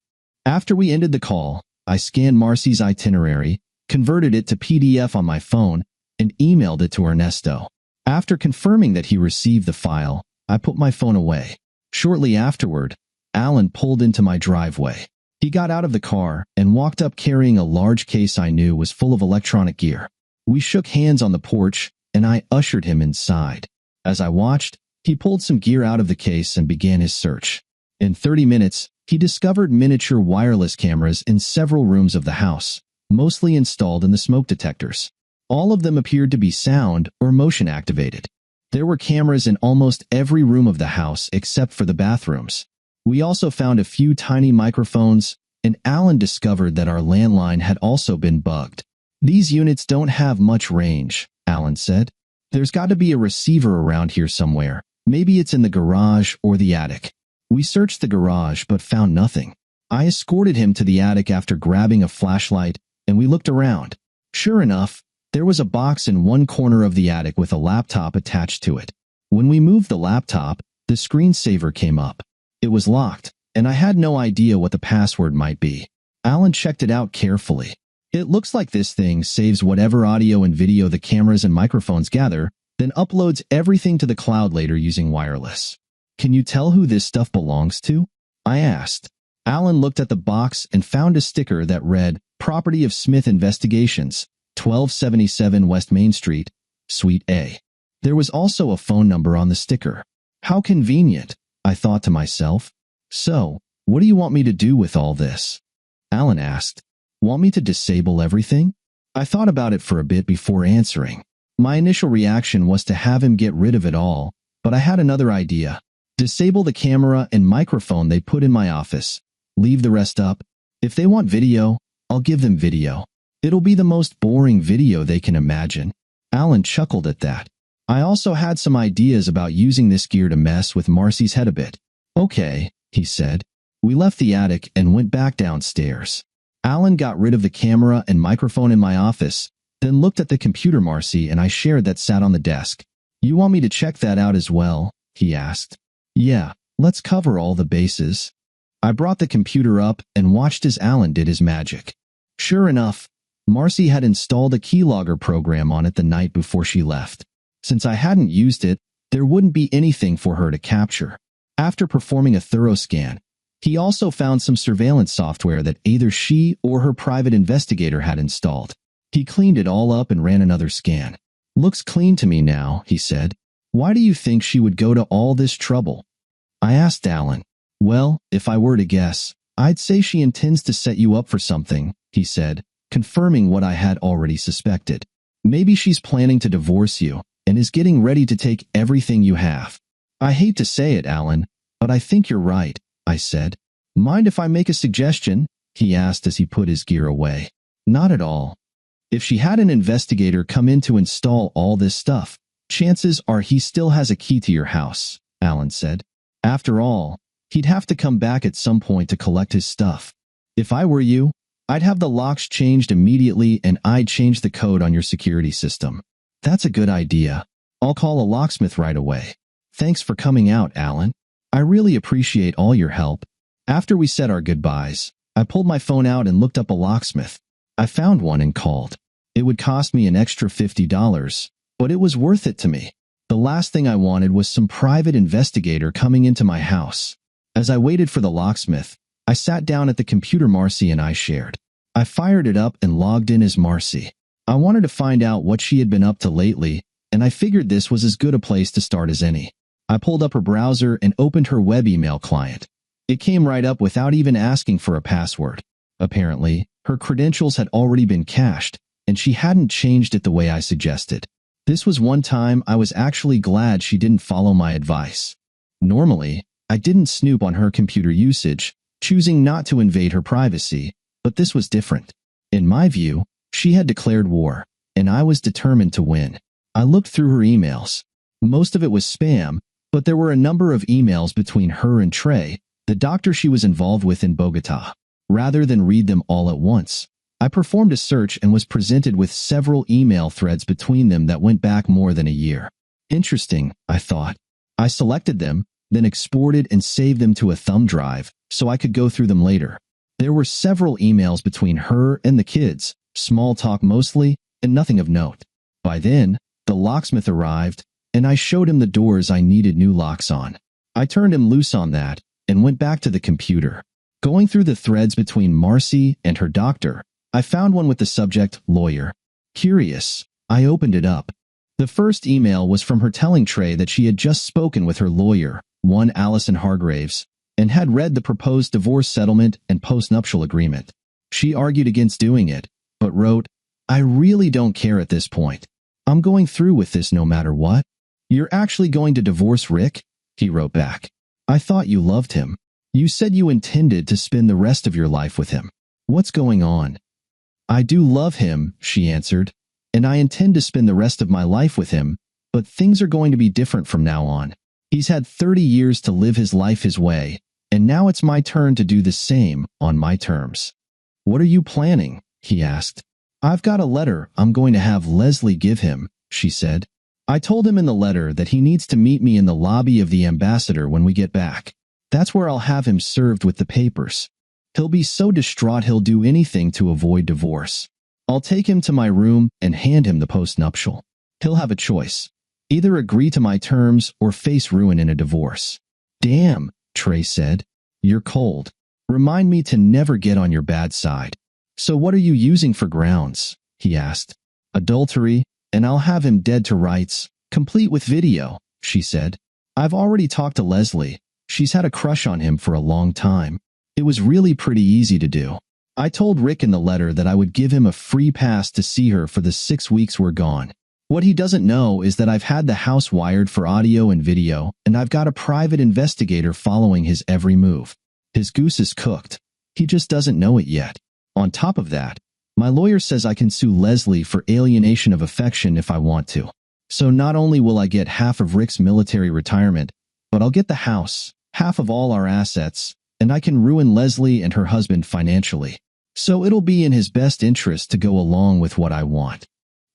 After we ended the call, I scanned Marcy's itinerary, converted it to PDF on my phone, and emailed it to Ernesto. After confirming that he received the file, I put my phone away. Shortly afterward, Alan pulled into my driveway. He got out of the car and walked up carrying a large case I knew was full of electronic gear. We shook hands on the porch, and I ushered him inside. As I watched, he pulled some gear out of the case and began his search. In 30 minutes, he discovered miniature wireless cameras in several rooms of the house, mostly installed in the smoke detectors. All of them appeared to be sound or motion activated. There were cameras in almost every room of the house except for the bathrooms. We also found a few tiny microphones, and Alan discovered that our landline had also been bugged. These units don't have much range, Alan said. There's got to be a receiver around here somewhere. Maybe it's in the garage or the attic. We searched the garage but found nothing. I escorted him to the attic after grabbing a flashlight, and we looked around. Sure enough, there was a box in one corner of the attic with a laptop attached to it. When we moved the laptop, the screensaver came up. It was locked, and I had no idea what the password might be. Alan checked it out carefully. It looks like this thing saves whatever audio and video the cameras and microphones gather, then uploads everything to the cloud later using wireless. Can you tell who this stuff belongs to? I asked. Alan looked at the box and found a sticker that read, Property of Smith Investigations, 1277 West Main Street, Suite A. There was also a phone number on the sticker. How convenient, I thought to myself. So, what do you want me to do with all this? Alan asked. Want me to disable everything? I thought about it for a bit before answering. My initial reaction was to have him get rid of it all, but I had another idea. Disable the camera and microphone they put in my office. Leave the rest up. If they want video, I'll give them video. It'll be the most boring video they can imagine. Alan chuckled at that. I also had some ideas about using this gear to mess with Marcy's head a bit. Okay, he said. We left the attic and went back downstairs. Alan got rid of the camera and microphone in my office, then looked at the computer Marcy and I shared that sat on the desk. You want me to check that out as well? He asked. Yeah, let's cover all the bases. I brought the computer up and watched as Alan did his magic. Sure enough, Marcy had installed a keylogger program on it the night before she left. Since I hadn't used it, there wouldn't be anything for her to capture. After performing a thorough scan, he also found some surveillance software that either she or her private investigator had installed. He cleaned it all up and ran another scan. Looks clean to me now, he said. Why do you think she would go to all this trouble? I asked Alan. Well, if I were to guess, I'd say she intends to set you up for something, he said, confirming what I had already suspected. Maybe she's planning to divorce you and is getting ready to take everything you have. I hate to say it, Alan, but I think you're right, I said. Mind if I make a suggestion? He asked as he put his gear away. Not at all. If she had an investigator come in to install all this stuff, chances are he still has a key to your house, Alan said. After all, he'd have to come back at some point to collect his stuff. If I were you, I'd have the locks changed immediately and I'd change the code on your security system. That's a good idea. I'll call a locksmith right away. Thanks for coming out, Alan. I really appreciate all your help. After we said our goodbyes, I pulled my phone out and looked up a locksmith. I found one and called. It would cost me an extra $50, but it was worth it to me. The last thing I wanted was some private investigator coming into my house. As I waited for the locksmith, I sat down at the computer Marcy and I shared. I fired it up and logged in as Marcy. I wanted to find out what she had been up to lately, and I figured this was as good a place to start as any. I pulled up her browser and opened her web email client. It came right up without even asking for a password. Apparently, her credentials had already been cached, and she hadn't changed it the way I suggested. This was one time I was actually glad she didn't follow my advice. Normally, I didn't snoop on her computer usage, choosing not to invade her privacy, but this was different. In my view, she had declared war, and I was determined to win. I looked through her emails. Most of it was spam, but there were a number of emails between her and Trey, the doctor she was involved with in Bogota. Rather than read them all at once, I performed a search and was presented with several email threads between them that went back more than a year. Interesting, I thought. I selected them, then exported and saved them to a thumb drive so I could go through them later. There were several emails between her and the kids, small talk mostly, and nothing of note. By then, the locksmith arrived, and I showed him the doors I needed new locks on. I turned him loose on that and went back to the computer. Going through the threads between Marcy and her doctor, I found one with the subject, lawyer. Curious, I opened it up. The first email was from her telling Trey that she had just spoken with her lawyer, one Allison Hargraves, and had read the proposed divorce settlement and postnuptial agreement. She argued against doing it, but wrote, "I really don't care at this point. I'm going through with this no matter what." "You're actually going to divorce Rick?" he wrote back. "I thought you loved him. You said you intended to spend the rest of your life with him. What's going on?" "I do love him," she answered, "and I intend to spend the rest of my life with him, but things are going to be different from now on. He's had 30 years to live his life his way, and now it's my turn to do the same on my terms." "What are you planning?" he asked. "I've got a letter I'm going to have Leslie give him," she said. "I told him in the letter that he needs to meet me in the lobby of the Ambassador when we get back. That's where I'll have him served with the papers. He'll be so distraught he'll do anything to avoid divorce. I'll take him to my room and hand him the postnuptial. He'll have a choice. Either agree to my terms or face ruin in a divorce." "Damn," Trey said. "You're cold. Remind me to never get on your bad side." "So what are you using for grounds?" he asked. "Adultery, and I'll have him dead to rights, complete with video," she said. "I've already talked to Leslie. She's had a crush on him for a long time. It was really pretty easy to do. I told Rick in the letter that I would give him a free pass to see her for the 6 weeks we're gone. What he doesn't know is that I've had the house wired for audio and video, and I've got a private investigator following his every move. His goose is cooked. He just doesn't know it yet. On top of that, my lawyer says I can sue Leslie for alienation of affection if I want to. So not only will I get half of Rick's military retirement, but I'll get the house, half of all our assets, and I can ruin Leslie and her husband financially. So it'll be in his best interest to go along with what I want."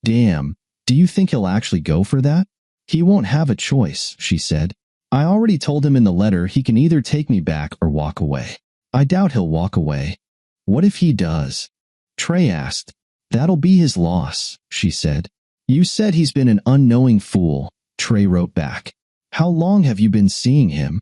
"Damn, do you think he'll actually go for that?" "He won't have a choice," she said. "I already told him in the letter he can either take me back or walk away. I doubt he'll walk away." "What if he does?" Trey asked. "That'll be his loss," she said. "You said he's been an unknowing fool," Trey wrote back. "How long have you been seeing him?"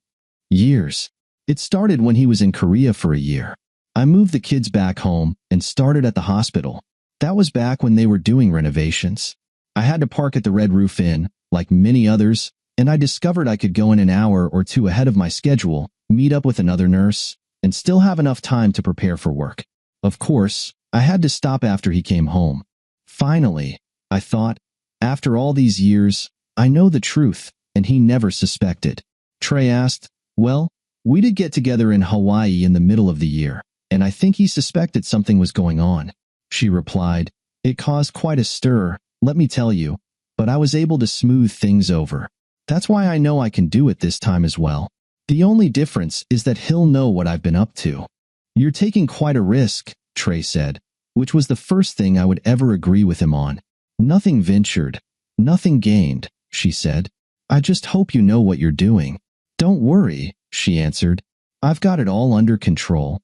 "Years. It started when he was in Korea for a year. I moved the kids back home and started at the hospital. That was back when they were doing renovations. I had to park at the Red Roof Inn, like many others, and I discovered I could go in an hour or two ahead of my schedule, meet up with another nurse, and still have enough time to prepare for work. Of course, I had to stop after he came home. Finally, I thought, after all these years, I know the truth, and he never suspected." Trey asked, "Well, we did get together in Hawaii in the middle of the year, and I think he suspected something was going on." She replied, "It caused quite a stir, let me tell you, but I was able to smooth things over. That's why I know I can do it this time as well. The only difference is that he'll know what I've been up to." "You're taking quite a risk," Trey said, which was the first thing I would ever agree with him on. "Nothing ventured, nothing gained," she said. I just hope you know what you're doing. Don't worry, she answered. I've got it all under control.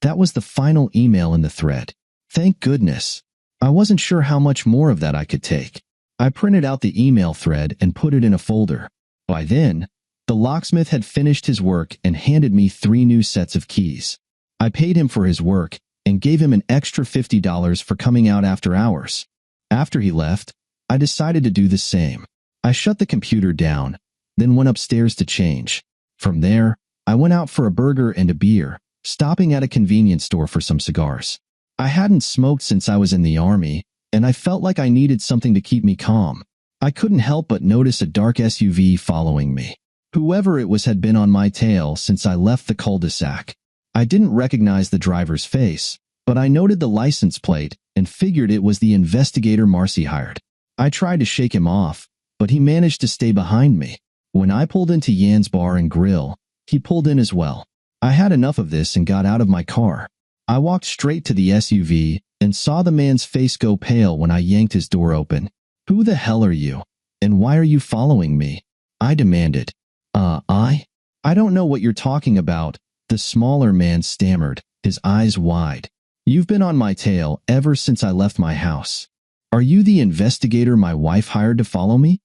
That was the final email in the thread. Thank goodness. I wasn't sure how much more of that I could take. I printed out the email thread and put it in a folder. By then, the locksmith had finished his work and handed me 3 new sets of keys. I paid him for his work and gave him an extra $50 for coming out after hours. After he left, I decided to do the same. I shut the computer down, then went upstairs to change. From there, I went out for a burger and a beer, stopping at a convenience store for some cigars. I hadn't smoked since I was in the army, and I felt like I needed something to keep me calm. I couldn't help but notice a dark SUV following me. Whoever it was had been on my tail since I left the cul-de-sac. I didn't recognize the driver's face, but I noted the license plate and figured it was the investigator Marcy hired. I tried to shake him off, but he managed to stay behind me. When I pulled into Yan's Bar and Grill, he pulled in as well. I had enough of this and got out of my car. I walked straight to the SUV and saw the man's face go pale when I yanked his door open. Who the hell are you? And why are you following me? I demanded. I don't know what you're talking about, the smaller man stammered, his eyes wide. You've been on my tail ever since I left my house. Are you the investigator my wife hired to follow me?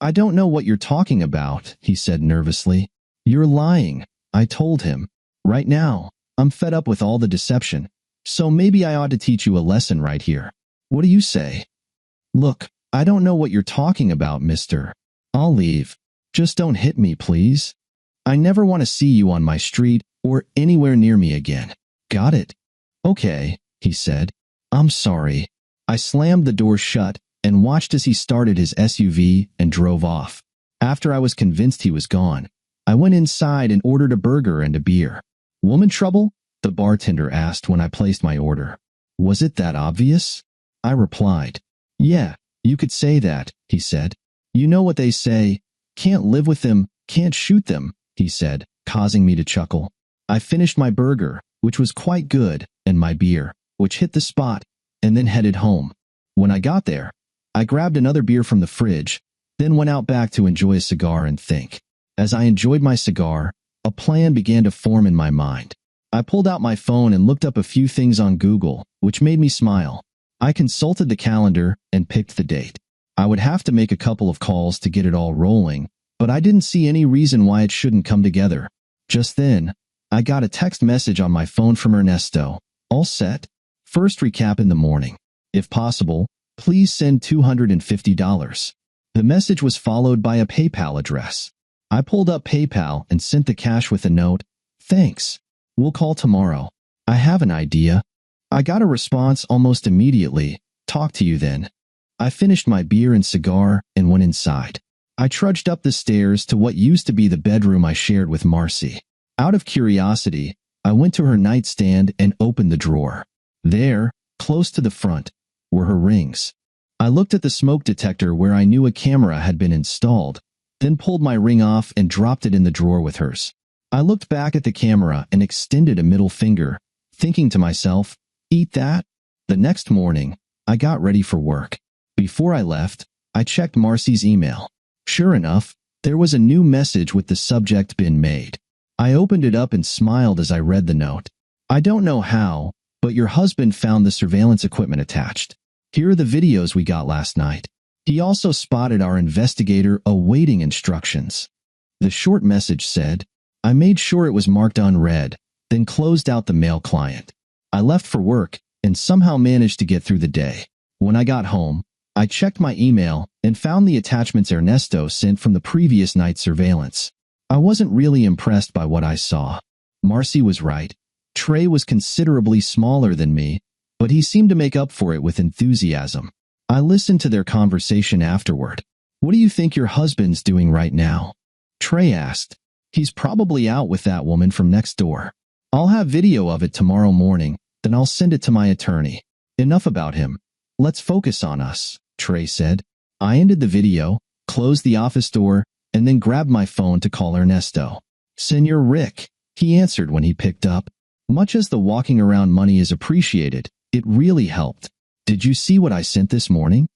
I don't know what you're talking about, he said nervously. You're lying, I told him. Right now, I'm fed up with all the deception, so maybe I ought to teach you a lesson right here. What do you say? Look, I don't know what you're talking about, mister. I'll leave. Just don't hit me, please. I never want to see you on my street or anywhere near me again. Got it? Okay, he said. I'm sorry. I slammed the door shut and watched as he started his SUV and drove off. After I was convinced he was gone, I went inside and ordered a burger and a beer. Woman trouble? The bartender asked when I placed my order. Was it that obvious? I replied. Yeah, you could say that, he said. You know what they say, can't live with them, can't shoot them, he said, causing me to chuckle. I finished my burger, which was quite good, and my beer, which hit the spot, and then headed home. When I got there, I grabbed another beer from the fridge, then went out back to enjoy a cigar and think. As I enjoyed my cigar, a plan began to form in my mind. I pulled out my phone and looked up a few things on Google, which made me smile. I consulted the calendar and picked the date. I would have to make a couple of calls to get it all rolling, but I didn't see any reason why it shouldn't come together. Just then, I got a text message on my phone from Ernesto. All set? First recap in the morning. If possible, please send $250. The message was followed by a PayPal address. I pulled up PayPal and sent the cash with a note. Thanks. We'll call tomorrow. I have an idea. I got a response almost immediately. Talk to you then. I finished my beer and cigar and went inside. I trudged up the stairs to what used to be the bedroom I shared with Marcy. Out of curiosity, I went to her nightstand and opened the drawer. There, close to the front, were her rings. I looked at the smoke detector where I knew a camera had been installed, then pulled my ring off and dropped it in the drawer with hers. I looked back at the camera and extended a middle finger, thinking to myself, eat that? The next morning, I got ready for work. Before I left, I checked Marcy's email. Sure enough, there was a new message with the subject been made. I opened it up and smiled as I read the note. I don't know how, but your husband found the surveillance equipment attached. Here are the videos we got last night. He also spotted our investigator awaiting instructions. The short message said, I made sure it was marked unread, then closed out the mail client. I left for work and somehow managed to get through the day. When I got home, I checked my email and found the attachments Ernesto sent from the previous night's surveillance. I wasn't really impressed by what I saw. Marcy was right. Trey was considerably smaller than me, but he seemed to make up for it with enthusiasm. I listened to their conversation afterward. What do you think your husband's doing right now? Trey asked. He's probably out with that woman from next door. I'll have video of it tomorrow morning, then I'll send it to my attorney. Enough about him. Let's focus on us, Trey said. I ended the video, closed the office door, and then grabbed my phone to call Ernesto. Senor Rick, he answered when he picked up. Much as the walking around money is appreciated, it really helped. Did you see what I sent this morning?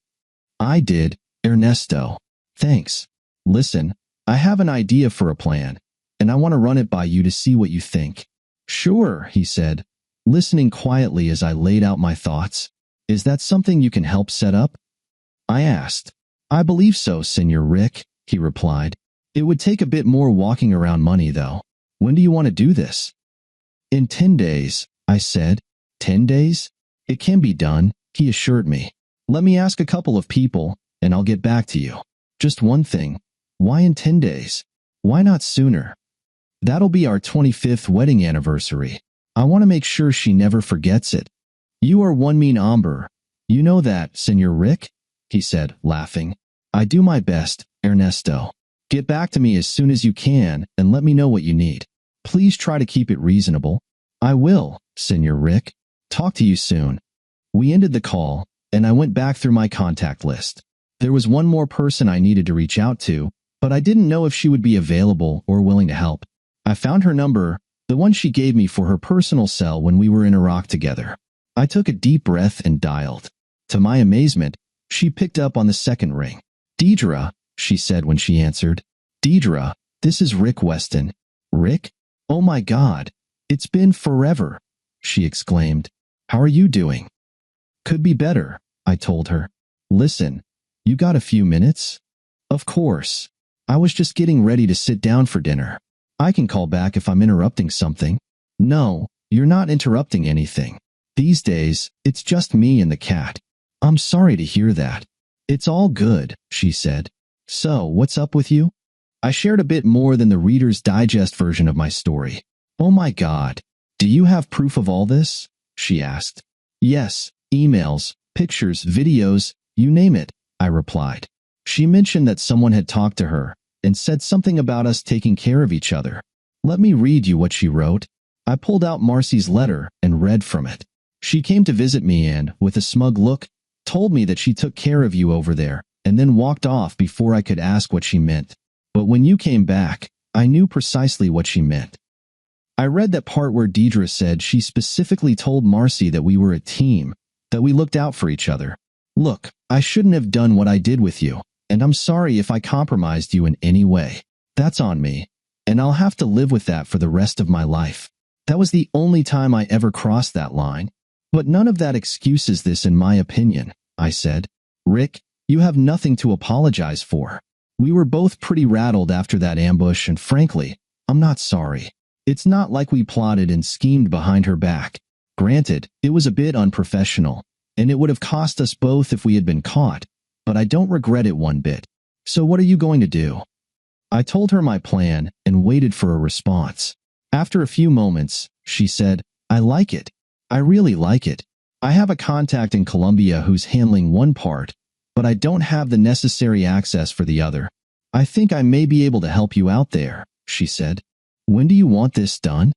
I did, Ernesto. Thanks. Listen, I have an idea for a plan, and I want to run it by you to see what you think. Sure, he said, listening quietly as I laid out my thoughts. Is that something you can help set up? I asked. I believe so, Senor Rick, he replied. It would take a bit more walking around money, though. When do you want to do this? In 10 days, I said. 10 days? It can be done, he assured me. Let me ask a couple of people, and I'll get back to you. Just one thing. Why in 10 days? Why not sooner? That'll be our 25th wedding anniversary. I want to make sure she never forgets it. You are one mean hombre. You know that, Senor Rick? He said, laughing. I do my best, Ernesto. Get back to me as soon as you can and let me know what you need. Please try to keep it reasonable. I will, Senor Rick. Talk to you soon. We ended the call, and I went back through my contact list. There was one more person I needed to reach out to, but I didn't know if she would be available or willing to help. I found her number, the one she gave me for her personal cell when we were in Iraq together. I took a deep breath and dialed. To my amazement, she picked up on the second ring. Deidre, she said when she answered. Deidre, this is Rick Weston. Rick? Oh my God. It's been forever, she exclaimed. How are you doing? Could be better, I told her. Listen, you got a few minutes? Of course. I was just getting ready to sit down for dinner. I can call back if I'm interrupting something. No, you're not interrupting anything. These days, it's just me and the cat. I'm sorry to hear that. It's all good, she said. So, what's up with you? I shared a bit more than the Reader's Digest version of my story. Oh my God. Do you have proof of all this? She asked. Yes, emails, pictures, videos, you name it, I replied. She mentioned that someone had talked to her and said something about us taking care of each other. Let me read you what she wrote. I pulled out Marcy's letter and read from it. She came to visit me and, with a smug look, told me that she took care of you over there and then walked off before I could ask what she meant. But when you came back, I knew precisely what she meant. I read that part where Deidre said she specifically told Marcy that we were a team, that we looked out for each other. Look, I shouldn't have done what I did with you, and I'm sorry if I compromised you in any way. That's on me, and I'll have to live with that for the rest of my life. That was the only time I ever crossed that line. But none of that excuses this in my opinion, I said. Rick, you have nothing to apologize for. We were both pretty rattled after that ambush, and frankly, I'm not sorry. It's not like we plotted and schemed behind her back. Granted, it was a bit unprofessional, and it would have cost us both if we had been caught, but I don't regret it one bit. So what are you going to do? I told her my plan and waited for a response. After a few moments, she said, I like it. I really like it. I have a contact in Colombia who's handling one part, but I don't have the necessary access for the other. I think I may be able to help you out there, she said. When do you want this done?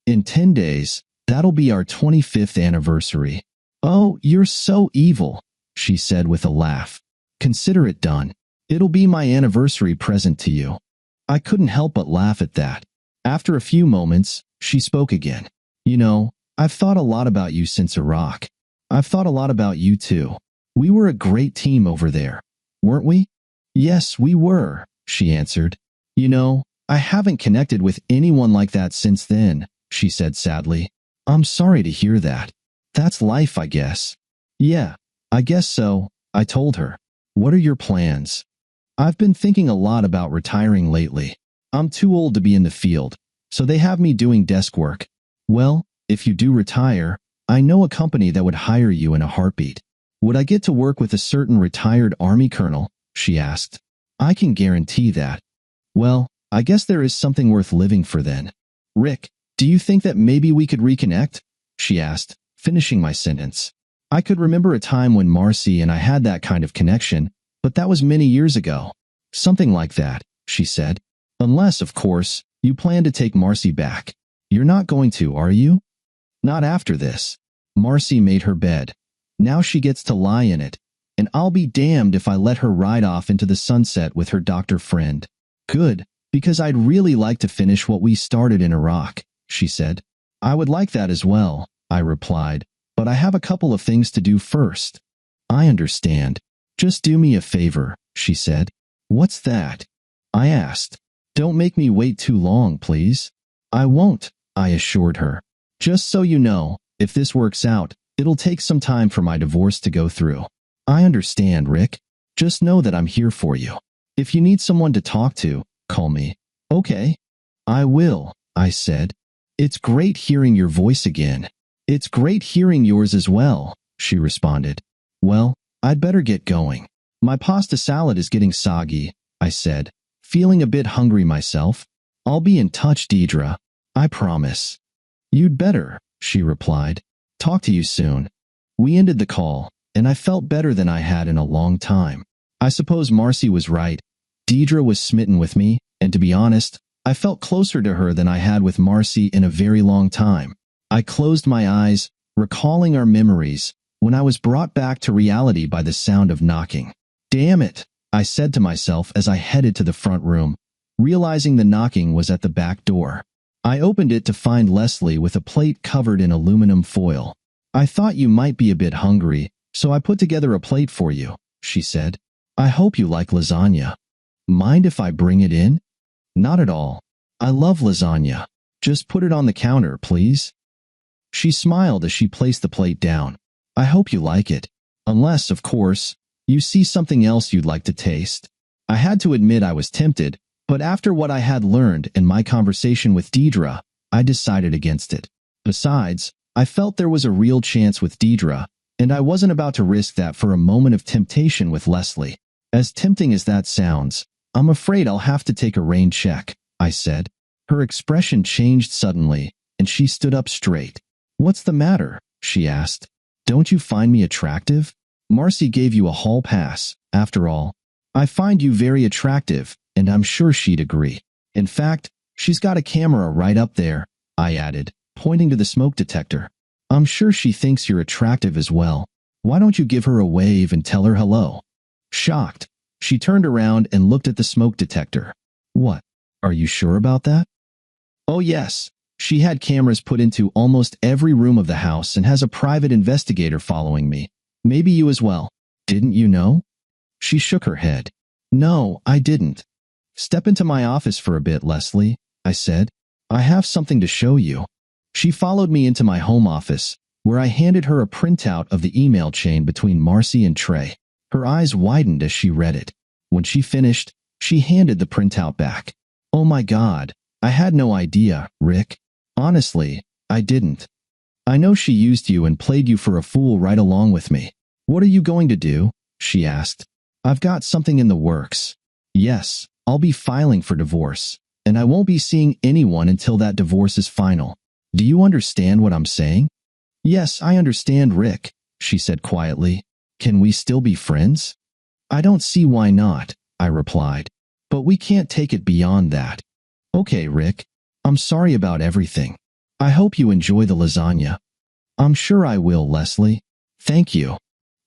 In 10 days. That'll be our 25th anniversary. Oh, you're so evil, she said with a laugh. Consider it done. It'll be my anniversary present to you. I couldn't help but laugh at that. After a few moments, she spoke again. You know, I've thought a lot about you since Iraq. I've thought a lot about you too. We were a great team over there, weren't we? Yes, we were, she answered. You know, I haven't connected with anyone like that since then, she said sadly. I'm sorry to hear that. That's life, I guess. Yeah, I guess so, I told her. What are your plans? I've been thinking a lot about retiring lately. I'm too old to be in the field, so they have me doing desk work. Well, if you do retire, I know a company that would hire you in a heartbeat. Would I get to work with a certain retired Army colonel? She asked. I can guarantee that. Well, I guess there is something worth living for then. Rick, do you think that maybe we could reconnect? She asked, finishing my sentence. I could remember a time when Marcy and I had that kind of connection, but that was many years ago. Something like that, she said. Unless, of course, you plan to take Marcy back. You're not going to, are you? Not after this. Marcy made her bed. Now she gets to lie in it, and I'll be damned if I let her ride off into the sunset with her doctor friend. Good, because I'd really like to finish what we started in Iraq, she said. I would like that as well, I replied, but I have a couple of things to do first. I understand. Just do me a favor, she said. What's that? I asked. Don't make me wait too long, please. I won't, I assured her. Just so you know, if this works out, it'll take some time for my divorce to go through. I understand, Rick. Just know that I'm here for you. If you need someone to talk to, call me. Okay? I will, I said. It's great hearing your voice again. It's great hearing yours as well, she responded. Well, I'd better get going. My pasta salad is getting soggy, I said, feeling a bit hungry myself. I'll be in touch, Deidre. I promise. You'd better, she replied. Talk to you soon. We ended the call, and I felt better than I had in a long time. I suppose Marcy was right. Deidre was smitten with me, and to be honest, I felt closer to her than I had with Marcy in a very long time. I closed my eyes, recalling our memories, when I was brought back to reality by the sound of knocking. Damn it, I said to myself as I headed to the front room, realizing the knocking was at the back door. I opened it to find Leslie with a plate covered in aluminum foil. I thought you might be a bit hungry, so I put together a plate for you, she said. I hope you like lasagna. Mind if I bring it in? Not at all. I love lasagna. Just put it on the counter, please. She smiled as she placed the plate down. I hope you like it. Unless, of course, you see something else you'd like to taste. I had to admit I was tempted, but after what I had learned in my conversation with Deidre, I decided against it. Besides, I felt there was a real chance with Deidre, and I wasn't about to risk that for a moment of temptation with Leslie. As tempting as that sounds, I'm afraid I'll have to take a rain check, I said. Her expression changed suddenly, and she stood up straight. What's the matter? She asked. Don't you find me attractive? Marcy gave you a hall pass, after all. I find you very attractive, and I'm sure she'd agree. In fact, she's got a camera right up there, I added, pointing to the smoke detector. I'm sure she thinks you're attractive as well. Why don't you give her a wave and tell her hello? Shocked, she turned around and looked at the smoke detector. What? Are you sure about that? Oh yes, she had cameras put into almost every room of the house and has a private investigator following me. Maybe you as well. Didn't you know? She shook her head. No, I didn't. Step into my office for a bit, Leslie, I said. I have something to show you. She followed me into my home office, where I handed her a printout of the email chain between Marcy and Trey. Her eyes widened as she read it. When she finished, she handed the printout back. Oh my God, I had no idea, Rick. Honestly, I didn't. I know she used you and played you for a fool right along with me. What are you going to do? She asked. I've got something in the works. Yes, I'll be filing for divorce, and I won't be seeing anyone until that divorce is final. Do you understand what I'm saying? Yes, I understand, Rick, she said quietly. Can we still be friends? I don't see why not, I replied. But we can't take it beyond that. Okay, Rick. I'm sorry about everything. I hope you enjoy the lasagna. I'm sure I will, Leslie. Thank you.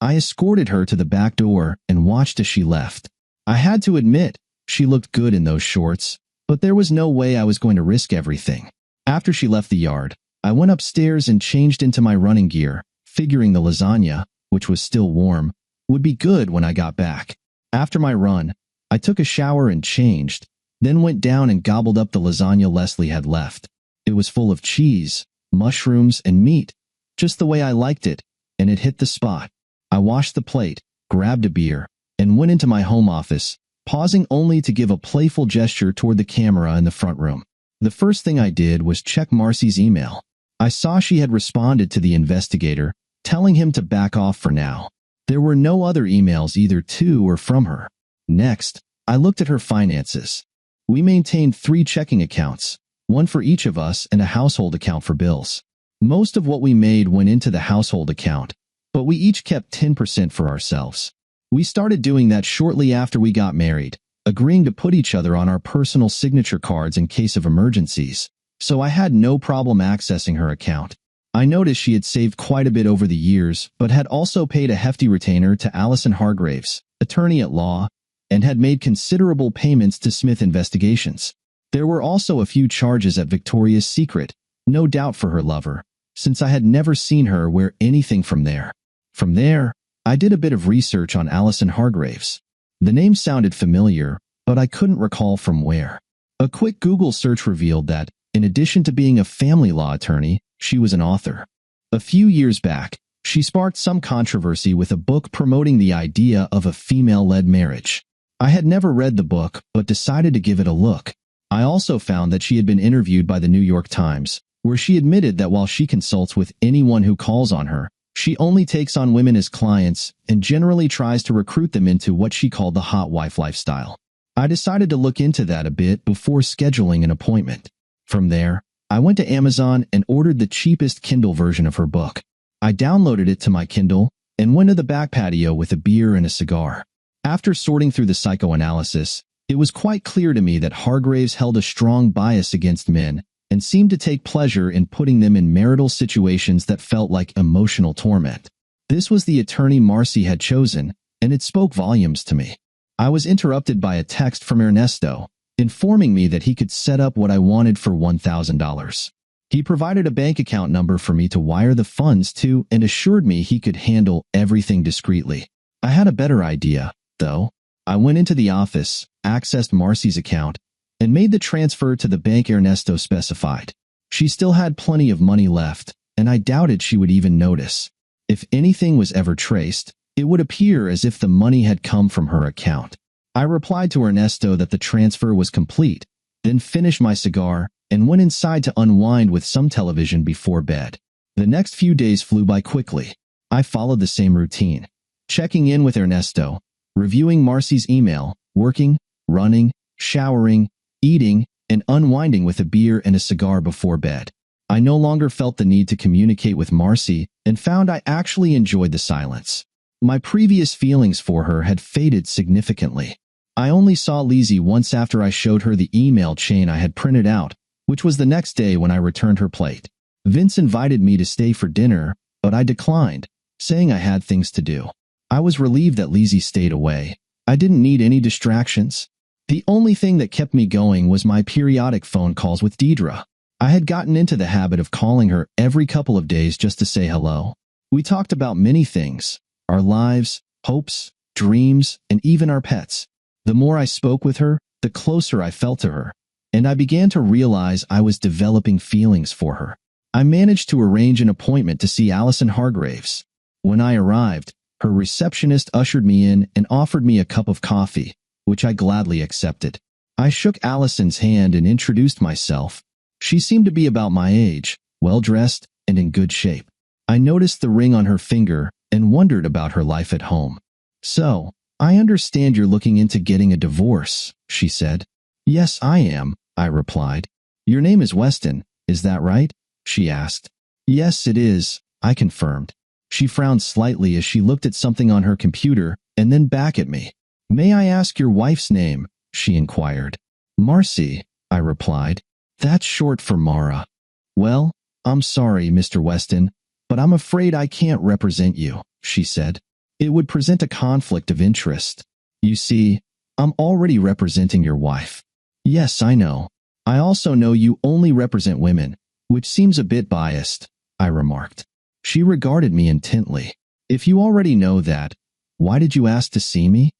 I escorted her to the back door and watched as she left. I had to admit, she looked good in those shorts, but there was no way I was going to risk everything. After she left the yard, I went upstairs and changed into my running gear, figuring the lasagna, which was still warm, would be good when I got back. After my run, I took a shower and changed, then went down and gobbled up the lasagna Leslie had left. It was full of cheese, mushrooms, and meat, just the way I liked it, and it hit the spot. I washed the plate, grabbed a beer, and went into my home office, pausing only to give a playful gesture toward the camera in the front room. The first thing I did was check Marcy's email. I saw she had responded to the investigator, telling him to back off for now. There were no other emails either to or from her. Next, I looked at her finances. We maintained 3 checking accounts, one for each of us and a household account for bills. Most of what we made went into the household account, but we each kept 10% for ourselves. We started doing that shortly after we got married, agreeing to put each other on our personal signature cards in case of emergencies, so I had no problem accessing her account. I noticed she had saved quite a bit over the years, but had also paid a hefty retainer to Allison Hargraves, attorney at law, and had made considerable payments to Smith Investigations. There were also a few charges at Victoria's Secret, no doubt for her lover, since I had never seen her wear anything from there. From there, I did a bit of research on Allison Hargraves. The name sounded familiar, but I couldn't recall from where. A quick Google search revealed that, in addition to being a family law attorney, she was an author. A few years back, she sparked some controversy with a book promoting the idea of a female-led marriage. I had never read the book, but decided to give it a look. I also found that she had been interviewed by the New York Times, where she admitted that while she consults with anyone who calls on her, she only takes on women as clients and generally tries to recruit them into what she called the hot wife lifestyle. I decided to look into that a bit before scheduling an appointment. From there, I went to Amazon and ordered the cheapest Kindle version of her book. I downloaded it to my Kindle and went to the back patio with a beer and a cigar. After sorting through the psychoanalysis, it was quite clear to me that Hargreaves held a strong bias against men and seemed to take pleasure in putting them in marital situations that felt like emotional torment. This was the attorney Marcy had chosen, and it spoke volumes to me. I was interrupted by a text from Ernesto, informing me that he could set up what I wanted for $1,000. He provided a bank account number for me to wire the funds to and assured me he could handle everything discreetly. I had a better idea, though. I went into the office, accessed Marcy's account, and made the transfer to the bank Ernesto specified. She still had plenty of money left, and I doubted she would even notice. If anything was ever traced, it would appear as if the money had come from her account. I replied to Ernesto that the transfer was complete, then finished my cigar and went inside to unwind with some television before bed. The next few days flew by quickly. I followed the same routine, checking in with Ernesto, reviewing Marcy's email, working, running, showering, eating, and unwinding with a beer and a cigar before bed. I no longer felt the need to communicate with Marcy and found I actually enjoyed the silence. My previous feelings for her had faded significantly. I only saw Lizzie once after I showed her the email chain I had printed out, which was the next day when I returned her plate. Vince invited me to stay for dinner, but I declined, saying I had things to do. I was relieved that Lizzie stayed away. I didn't need any distractions. The only thing that kept me going was my periodic phone calls with Deidre. I had gotten into the habit of calling her every couple of days just to say hello. We talked about many things, our lives, hopes, dreams, and even our pets. The more I spoke with her, the closer I felt to her, and I began to realize I was developing feelings for her. I managed to arrange an appointment to see Allison Hargreaves. When I arrived, her receptionist ushered me in and offered me a cup of coffee, which I gladly accepted. I shook Allison's hand and introduced myself. She seemed to be about my age, well-dressed, and in good shape. I noticed the ring on her finger and wondered about her life at home. "So, I understand you're looking into getting a divorce," she said. "Yes, I am," I replied. "Your name is Weston, is that right?" she asked. "Yes, it is," I confirmed. She frowned slightly as she looked at something on her computer and then back at me. "May I ask your wife's name?" she inquired. "Marcy," I replied. "That's short for Mara." "Well, I'm sorry, Mr. Weston, but I'm afraid I can't represent you," she said. "It would present a conflict of interest. You see, I'm already representing your wife." "Yes, I know. I also know you only represent women, which seems a bit biased," I remarked. She regarded me intently. "If you already know that, why did you ask to see me?"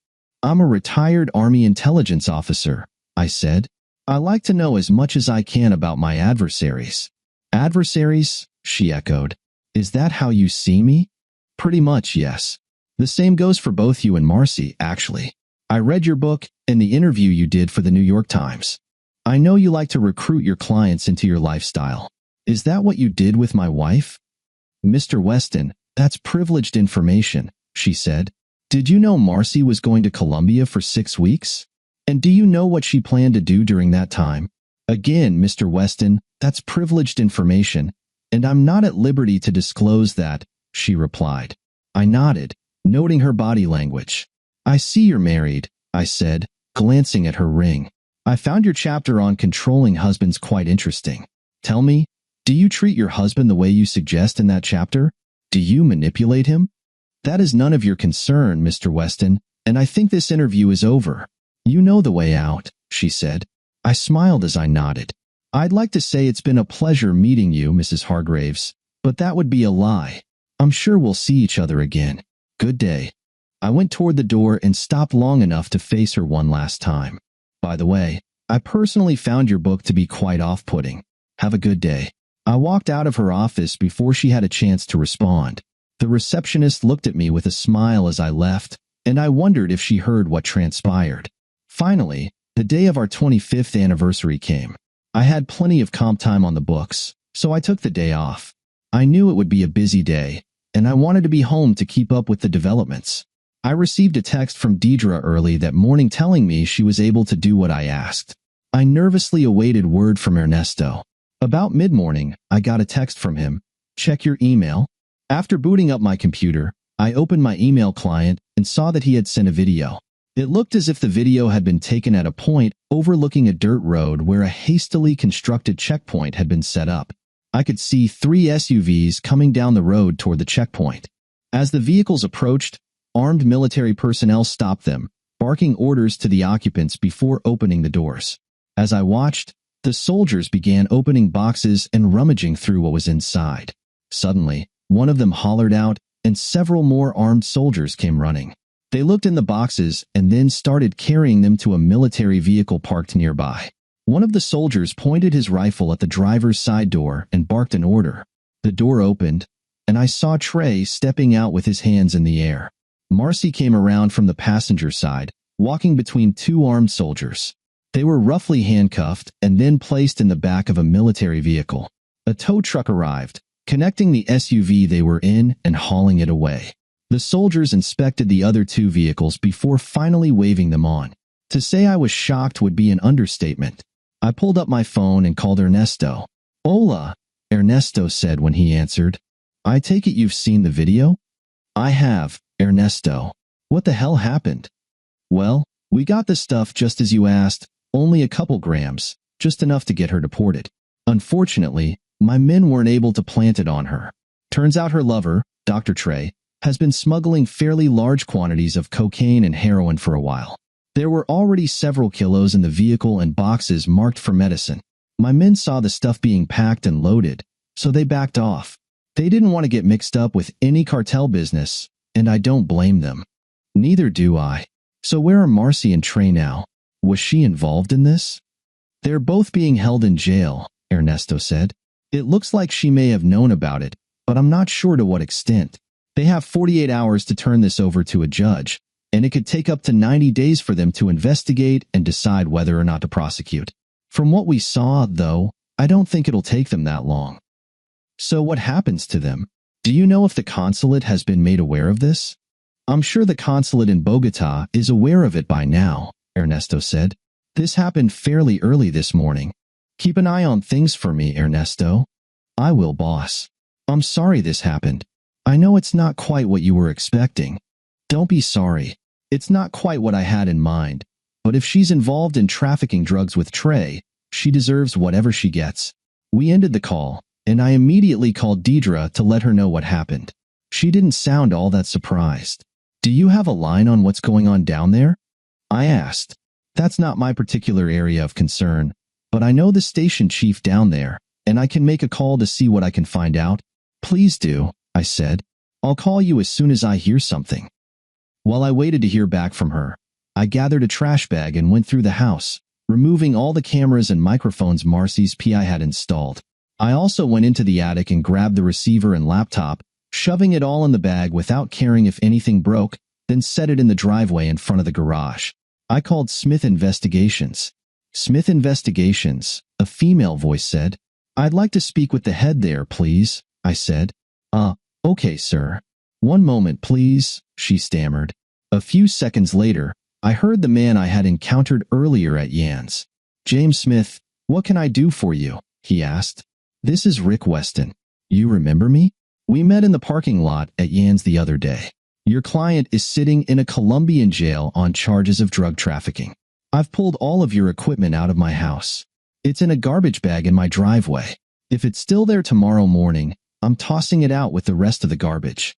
"I'm a retired Army intelligence officer," I said. "I like to know as much as I can about my adversaries." "Adversaries?" she echoed. "Is that how you see me?" "Pretty much, yes. The same goes for both you and Marcy, actually. I read your book and the interview you did for the New York Times. I know you like to recruit your clients into your lifestyle. Is that what you did with my wife?" "Mr. Weston, that's privileged information," she said. "Did you know Marcy was going to Colombia for 6 weeks? And do you know what she planned to do during that time?" "Again, Mr. Weston, that's privileged information, and I'm not at liberty to disclose that," she replied. I nodded, noting her body language. "I see you're married," I said, glancing at her ring. "I found your chapter on controlling husbands quite interesting. Tell me, do you treat your husband the way you suggest in that chapter? Do you manipulate him?" "That is none of your concern, Mr. Weston, and I think this interview is over. You know the way out," she said. I smiled as I nodded. "I'd like to say it's been a pleasure meeting you, Mrs. Hargreaves, but that would be a lie. I'm sure we'll see each other again. Good day." I went toward the door and stopped long enough to face her one last time. By the way, I personally found your book to be quite off-putting. Have a good day." I walked out of her office before she had a chance to respond. The receptionist looked at me with a smile as I left, and I wondered if she heard what transpired. Finally, the day of our 25th anniversary came. I had plenty of comp time on the books, so I took the day off. I knew it would be a busy day, and I wanted to be home to keep up with the developments. I received a text from Deidre early that morning telling me she was able to do what I asked. I nervously awaited word from Ernesto. About mid-morning, I got a text from him. "Check your email." After booting up my computer, I opened my email client and saw that he had sent a video. It looked as if the video had been taken at a point overlooking a dirt road where a hastily constructed checkpoint had been set up. I could see 3 SUVs coming down the road toward the checkpoint. As the vehicles approached, armed military personnel stopped them, barking orders to the occupants before opening the doors. As I watched, the soldiers began opening boxes and rummaging through what was inside. Suddenly, one of them hollered out, and several more armed soldiers came running. They looked in the boxes and then started carrying them to a military vehicle parked nearby. One of the soldiers pointed his rifle at the driver's side door and barked an order. The door opened, and I saw Trey stepping out with his hands in the air. Marcy came around from the passenger side, walking between 2 armed soldiers. They were roughly handcuffed and then placed in the back of a military vehicle. A tow truck arrived, connecting the SUV they were in and hauling it away. The soldiers inspected the other 2 vehicles before finally waving them on. To say I was shocked would be an understatement. I pulled up my phone and called Ernesto. "Hola," Ernesto said when he answered. "I take it you've seen the video?" "I have, Ernesto. What the hell happened?" "Well, we got the stuff just as you asked, only a couple grams, just enough to get her deported. Unfortunately, my men weren't able to plant it on her. Turns out her lover, Dr. Trey, has been smuggling fairly large quantities of cocaine and heroin for a while. There were already several kilos in the vehicle and boxes marked for medicine. My men saw the stuff being packed and loaded, so they backed off. They didn't want to get mixed up with any cartel business, and I don't blame them. Neither do I. So where are Marcy and Trey now? Was she involved in this?" "They're both being held in jail," Ernesto said. "It looks like she may have known about it, but I'm not sure to what extent. They have 48 hours to turn this over to a judge, and it could take up to 90 days for them to investigate and decide whether or not to prosecute. From what we saw, though, I don't think it'll take them that long." "So what happens to them? Do you know if the consulate has been made aware of this?" "I'm sure the consulate in Bogota is aware of it by now," Ernesto said. "This happened fairly early this morning. Keep an eye on things for me, Ernesto." "I will, boss. I'm sorry this happened. I know it's not quite what you were expecting." "Don't be sorry. It's not quite what I had in mind. But if she's involved in trafficking drugs with Trey, she deserves whatever she gets." We ended the call, and I immediately called Deidre to let her know what happened. She didn't sound all that surprised. "Do you have a line on what's going on down there?" I asked. "That's not my particular area of concern, but I know the station chief down there, and I can make a call to see what I can find out." "Please do," I said. "I'll call you as soon as I hear something." While I waited to hear back from her, I gathered a trash bag and went through the house, removing all the cameras and microphones Marcy's PI had installed. I also went into the attic and grabbed the receiver and laptop, shoving it all in the bag without caring if anything broke, then set it in the driveway in front of the garage. I called Smith Investigations. "Smith Investigations," a female voice said. "I'd like to speak with the head there, please," I said. Okay, sir. "One moment, please," she stammered. A few seconds later, I heard the man I had encountered earlier at Yan's. "James Smith, what can I do for you?" he asked. "This is Rick Weston. You remember me? We met in the parking lot at Yan's the other day. Your client is sitting in a Colombian jail on charges of drug trafficking. I've pulled all of your equipment out of my house. It's in a garbage bag in my driveway. If it's still there tomorrow morning, I'm tossing it out with the rest of the garbage."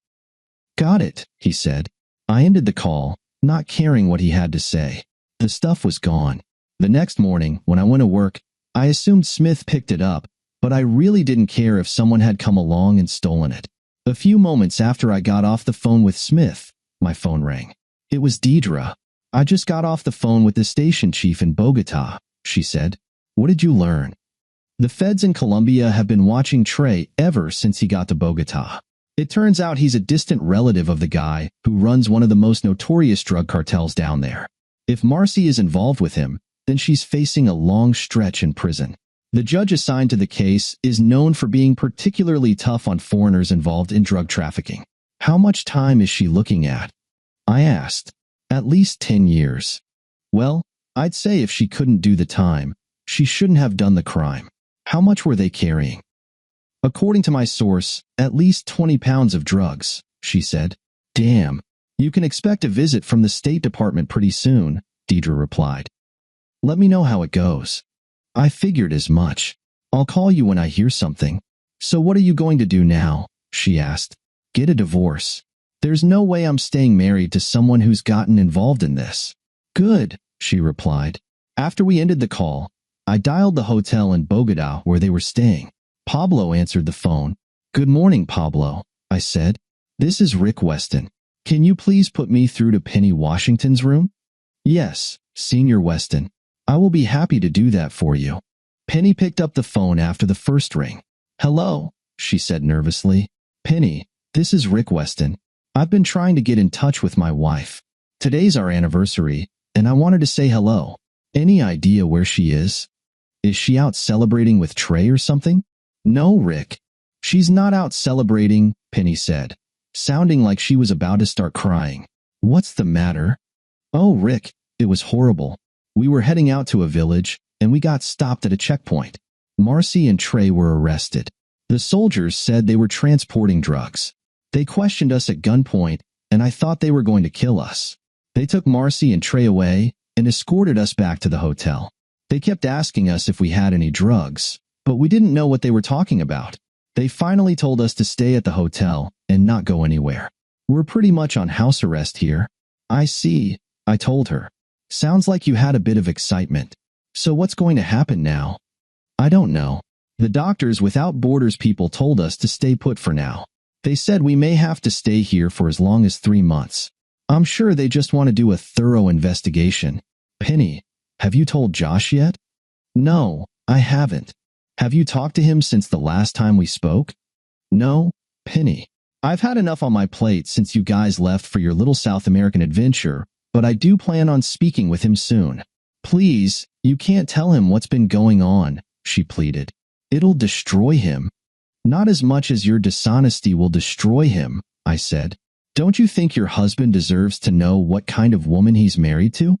"Got it," he said. I ended the call, not caring what he had to say. The stuff was gone. The next morning, when I went to work, I assumed Smith picked it up, but I really didn't care if someone had come along and stolen it. A few moments after I got off the phone with Smith, my phone rang. It was Deidre. I just got off the phone with the station chief in Bogota, she said. What did you learn? The feds in Colombia have been watching Trey ever since he got to Bogota. It turns out he's a distant relative of the guy who runs one of the most notorious drug cartels down there. If Marcy is involved with him, then she's facing a long stretch in prison. The judge assigned to the case is known for being particularly tough on foreigners involved in drug trafficking. How much time is she looking at? I asked. At least 10 years. Well, I'd say if she couldn't do the time, she shouldn't have done the crime. How much were they carrying? According to my source, at least 20 pounds of drugs, she said. Damn. You can expect a visit from the State Department pretty soon, Deidre replied. Let me know how it goes. I figured as much. I'll call you when I hear something. So what are you going to do now? She asked. Get a divorce. There's no way I'm staying married to someone who's gotten involved in this. Good, she replied. After we ended the call, I dialed the hotel in Bogota where they were staying. Pablo answered the phone. Good morning, Pablo, I said. This is Rick Weston. Can you please put me through to Penny Washington's room? Yes, Senior Weston. I will be happy to do that for you. Penny picked up the phone after the first ring. Hello, she said nervously. Penny, this is Rick Weston. I've been trying to get in touch with my wife. Today's our anniversary, and I wanted to say hello. Any idea where she is? Is she out celebrating with Trey or something? No, Rick. She's not out celebrating, Penny said, sounding like she was about to start crying. What's the matter? Oh, Rick, it was horrible. We were heading out to a village, and we got stopped at a checkpoint. Marcy and Trey were arrested. The soldiers said they were transporting drugs. They questioned us at gunpoint, and I thought they were going to kill us. They took Marcy and Trey away and escorted us back to the hotel. They kept asking us if we had any drugs, but we didn't know what they were talking about. They finally told us to stay at the hotel and not go anywhere. We're pretty much on house arrest here. I see, I told her. Sounds like you had a bit of excitement. So what's going to happen now? I don't know. The Doctors Without Borders people told us to stay put for now. They said we may have to stay here for as long as 3 months. I'm sure they just want to do a thorough investigation. Penny, have you told Josh yet? No, I haven't. Have you talked to him since the last time we spoke? No, Penny. I've had enough on my plate since you guys left for your little South American adventure, but I do plan on speaking with him soon. Please, you can't tell him what's been going on, she pleaded. It'll destroy him. Not as much as your dishonesty will destroy him, I said. Don't you think your husband deserves to know what kind of woman he's married to?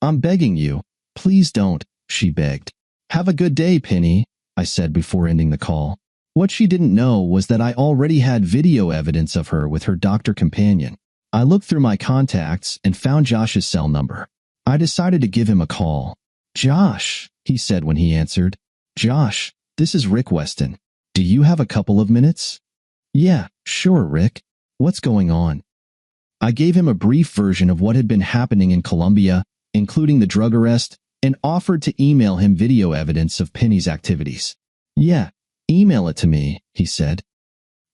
I'm begging you. Please don't, she begged. Have a good day, Penny, I said before ending the call. What she didn't know was that I already had video evidence of her with her doctor companion. I looked through my contacts and found Josh's cell number. I decided to give him a call. Josh, he said when he answered. Josh, this is Rick Weston. Do you have a couple of minutes? Yeah, sure, Rick. What's going on? I gave him a brief version of what had been happening in Colombia, including the drug arrest, and offered to email him video evidence of Penny's activities. Yeah, email it to me, he said.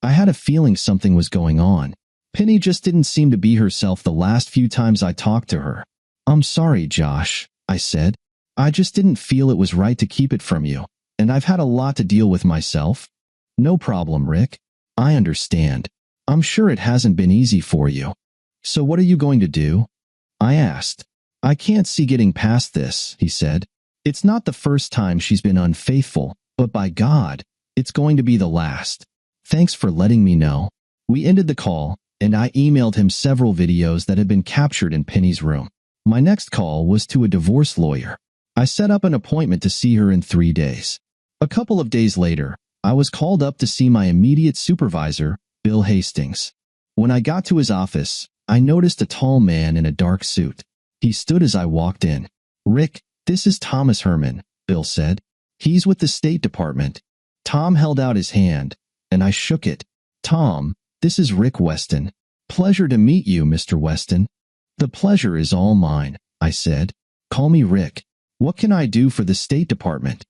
I had a feeling something was going on. Penny just didn't seem to be herself the last few times I talked to her. I'm sorry, Josh, I said. I just didn't feel it was right to keep it from you, and I've had a lot to deal with myself. No problem, Rick. I understand. I'm sure it hasn't been easy for you. So what are you going to do? I asked. I can't see getting past this, he said. It's not the first time she's been unfaithful, but by God, it's going to be the last. Thanks for letting me know. We ended the call, and I emailed him several videos that had been captured in Penny's room. My next call was to a divorce lawyer. I set up an appointment to see her in 3 days. A couple of days later, I was called up to see my immediate supervisor, Bill Hastings. When I got to his office, I noticed a tall man in a dark suit. He stood as I walked in. Rick, this is Thomas Herman, Bill said. He's with the State Department. Tom held out his hand, and I shook it. Tom, this is Rick Weston. Pleasure to meet you, Mr. Weston. The pleasure is all mine, I said. Call me Rick. What can I do for the State Department?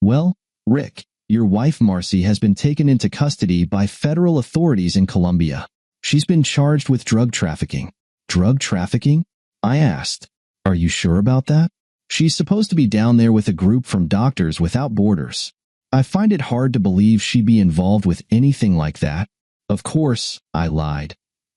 Well, Rick, your wife Marcy has been taken into custody by federal authorities in Colombia. She's been charged with drug trafficking. Drug trafficking? I asked. Are you sure about that? She's supposed to be down there with a group from Doctors Without Borders. I find it hard to believe she'd be involved with anything like that. Of course, I lied.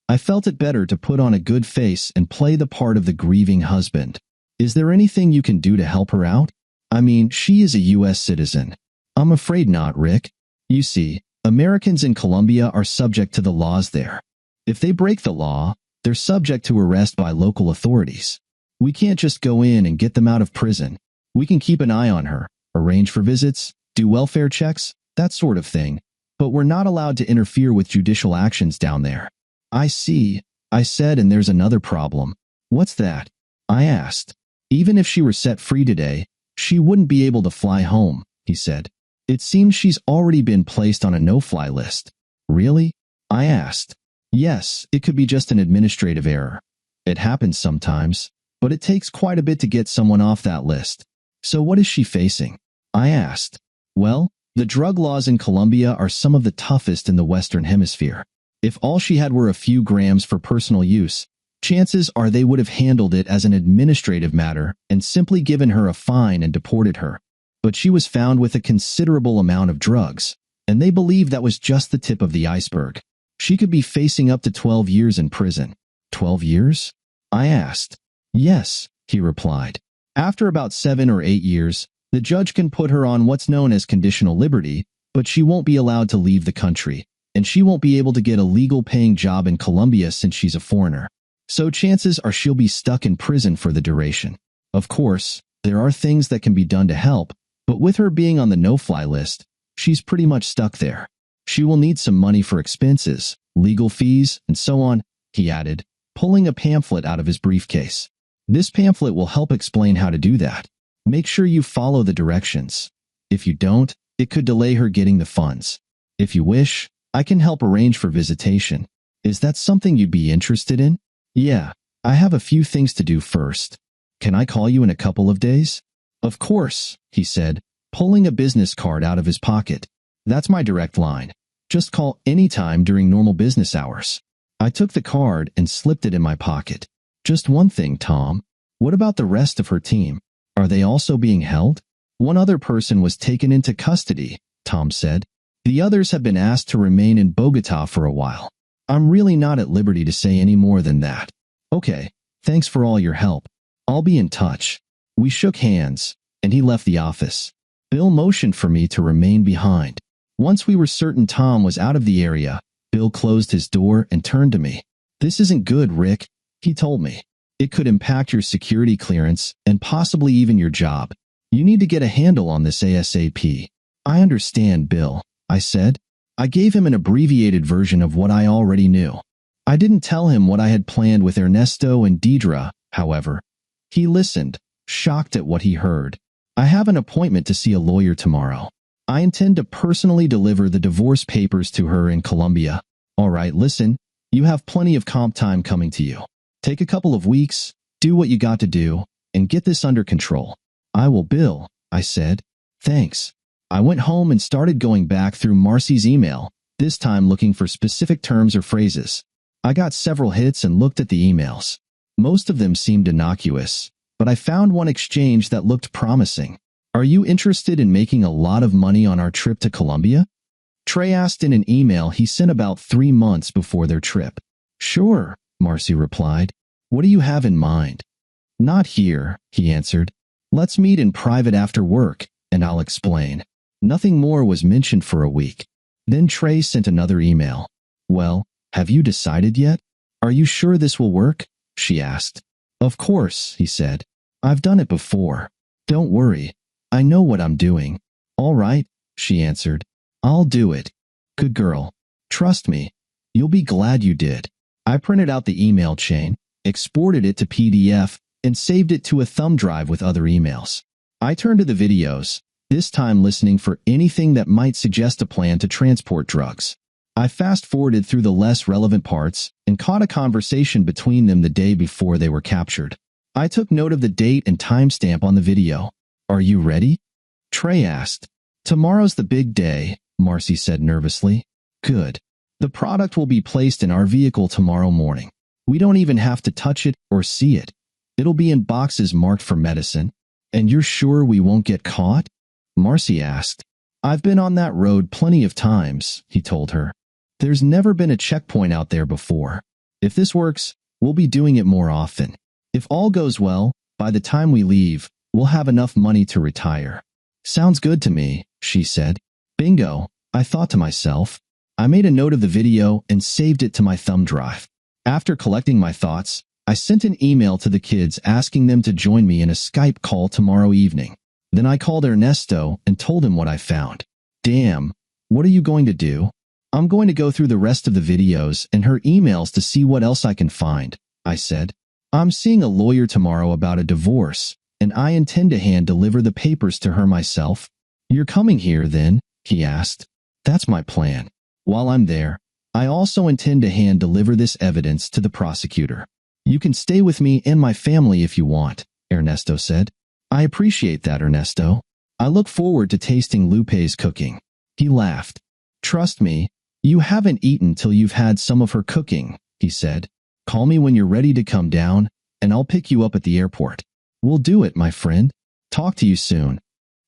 I felt it better to put on a good face and play the part of the grieving husband. Is there anything you can do to help her out? I mean, she is a U.S. citizen. I'm afraid not, Rick. You see, Americans in Colombia are subject to the laws there. If they break the law, they're subject to arrest by local authorities. We can't just go in and get them out of prison. We can keep an eye on her, arrange for visits, do welfare checks, that sort of thing, but we're not allowed to interfere with judicial actions down there. I see, I said, and there's another problem. What's that? I asked. Even if she were set free today, she wouldn't be able to fly home, he said. It seems she's already been placed on a no-fly list. Really? I asked. Yes, it could be just an administrative error. It happens sometimes, but it takes quite a bit to get someone off that list. So what is she facing? I asked. Well, the drug laws in Colombia are some of the toughest in the Western Hemisphere. If all she had were a few grams for personal use, chances are they would have handled it as an administrative matter and simply given her a fine and deported her. But she was found with a considerable amount of drugs, and they believe that was just the tip of the iceberg. She could be facing up to 12 years in prison. 12 years? I asked. Yes, he replied. After about 7 or 8 years, the judge can put her on what's known as conditional liberty, but she won't be allowed to leave the country, and she won't be able to get a legal paying job in Colombia since she's a foreigner. So chances are she'll be stuck in prison for the duration. Of course, there are things that can be done to help, but with her being on the no-fly list, she's pretty much stuck there. She will need some money for expenses, legal fees, and so on, he added, pulling a pamphlet out of his briefcase. This pamphlet will help explain how to do that. Make sure you follow the directions. If you don't, it could delay her getting the funds. If you wish, I can help arrange for visitation. Is that something you'd be interested in? Yeah, I have a few things to do first. Can I call you in a couple of days? Of course, he said, pulling a business card out of his pocket. That's my direct line. Just call anytime during normal business hours. I took the card and slipped it in my pocket. Just one thing, Tom. What about the rest of her team? Are they also being held? One other person was taken into custody, Tom said. The others have been asked to remain in Bogota for a while. I'm really not at liberty to say any more than that. Okay, thanks for all your help. I'll be in touch. We shook hands, and he left the office. Bill motioned for me to remain behind. Once we were certain Tom was out of the area, Bill closed his door and turned to me. This isn't good, Rick, he told me. It could impact your security clearance and possibly even your job. You need to get a handle on this ASAP. I understand, Bill, I said. I gave him an abbreviated version of what I already knew. I didn't tell him what I had planned with Ernesto and Deidre, however. He listened, shocked at what he heard. I have an appointment to see a lawyer tomorrow. I intend to personally deliver the divorce papers to her in Colombia. All right, listen, you have plenty of comp time coming to you. Take a couple of weeks, do what you got to do, and get this under control. I will, Bill, I said. Thanks. I went home and started going back through Marcy's email, this time looking for specific terms or phrases. I got several hits and looked at the emails. Most of them seemed innocuous, but I found one exchange that looked promising. Are you interested in making a lot of money on our trip to Colombia? Trey asked in an email he sent about 3 months before their trip. Sure, Marcy replied. What do you have in mind? Not here, he answered. Let's meet in private after work, and I'll explain. Nothing more was mentioned for a week. Then Trey sent another email. Well, have you decided yet? Are you sure this will work? She asked. Of course, he said. I've done it before. Don't worry. I know what I'm doing. All right, she answered. I'll do it. Good girl. Trust me. You'll be glad you did. I printed out the email chain, exported it to PDF, and saved it to a thumb drive with other emails. I turned to the videos, this time listening for anything that might suggest a plan to transport drugs. I fast-forwarded through the less relevant parts and caught a conversation between them the day before they were captured. I took note of the date and timestamp on the video. Are you ready? Trey asked. Tomorrow's the big day, Marcy said nervously. Good. The product will be placed in our vehicle tomorrow morning. We don't even have to touch it or see it. It'll be in boxes marked for medicine. And you're sure we won't get caught? Marcy asked. I've been on that road plenty of times, he told her. There's never been a checkpoint out there before. If this works, we'll be doing it more often. If all goes well, by the time we leave, we'll have enough money to retire. Sounds good to me, she said. Bingo, I thought to myself. I made a note of the video and saved it to my thumb drive. After collecting my thoughts, I sent an email to the kids asking them to join me in a Skype call tomorrow evening. Then I called Ernesto and told him what I found. Damn, what are you going to do? I'm going to go through the rest of the videos and her emails to see what else I can find, I said. I'm seeing a lawyer tomorrow about a divorce, and I intend to hand-deliver the papers to her myself. You're coming here, then? He asked. That's my plan. While I'm there, I also intend to hand-deliver this evidence to the prosecutor. You can stay with me and my family if you want, Ernesto said. I appreciate that, Ernesto. I look forward to tasting Lupe's cooking. He laughed. Trust me, you haven't eaten till you've had some of her cooking, he said. Call me when you're ready to come down, and I'll pick you up at the airport. We'll do it, my friend. Talk to you soon.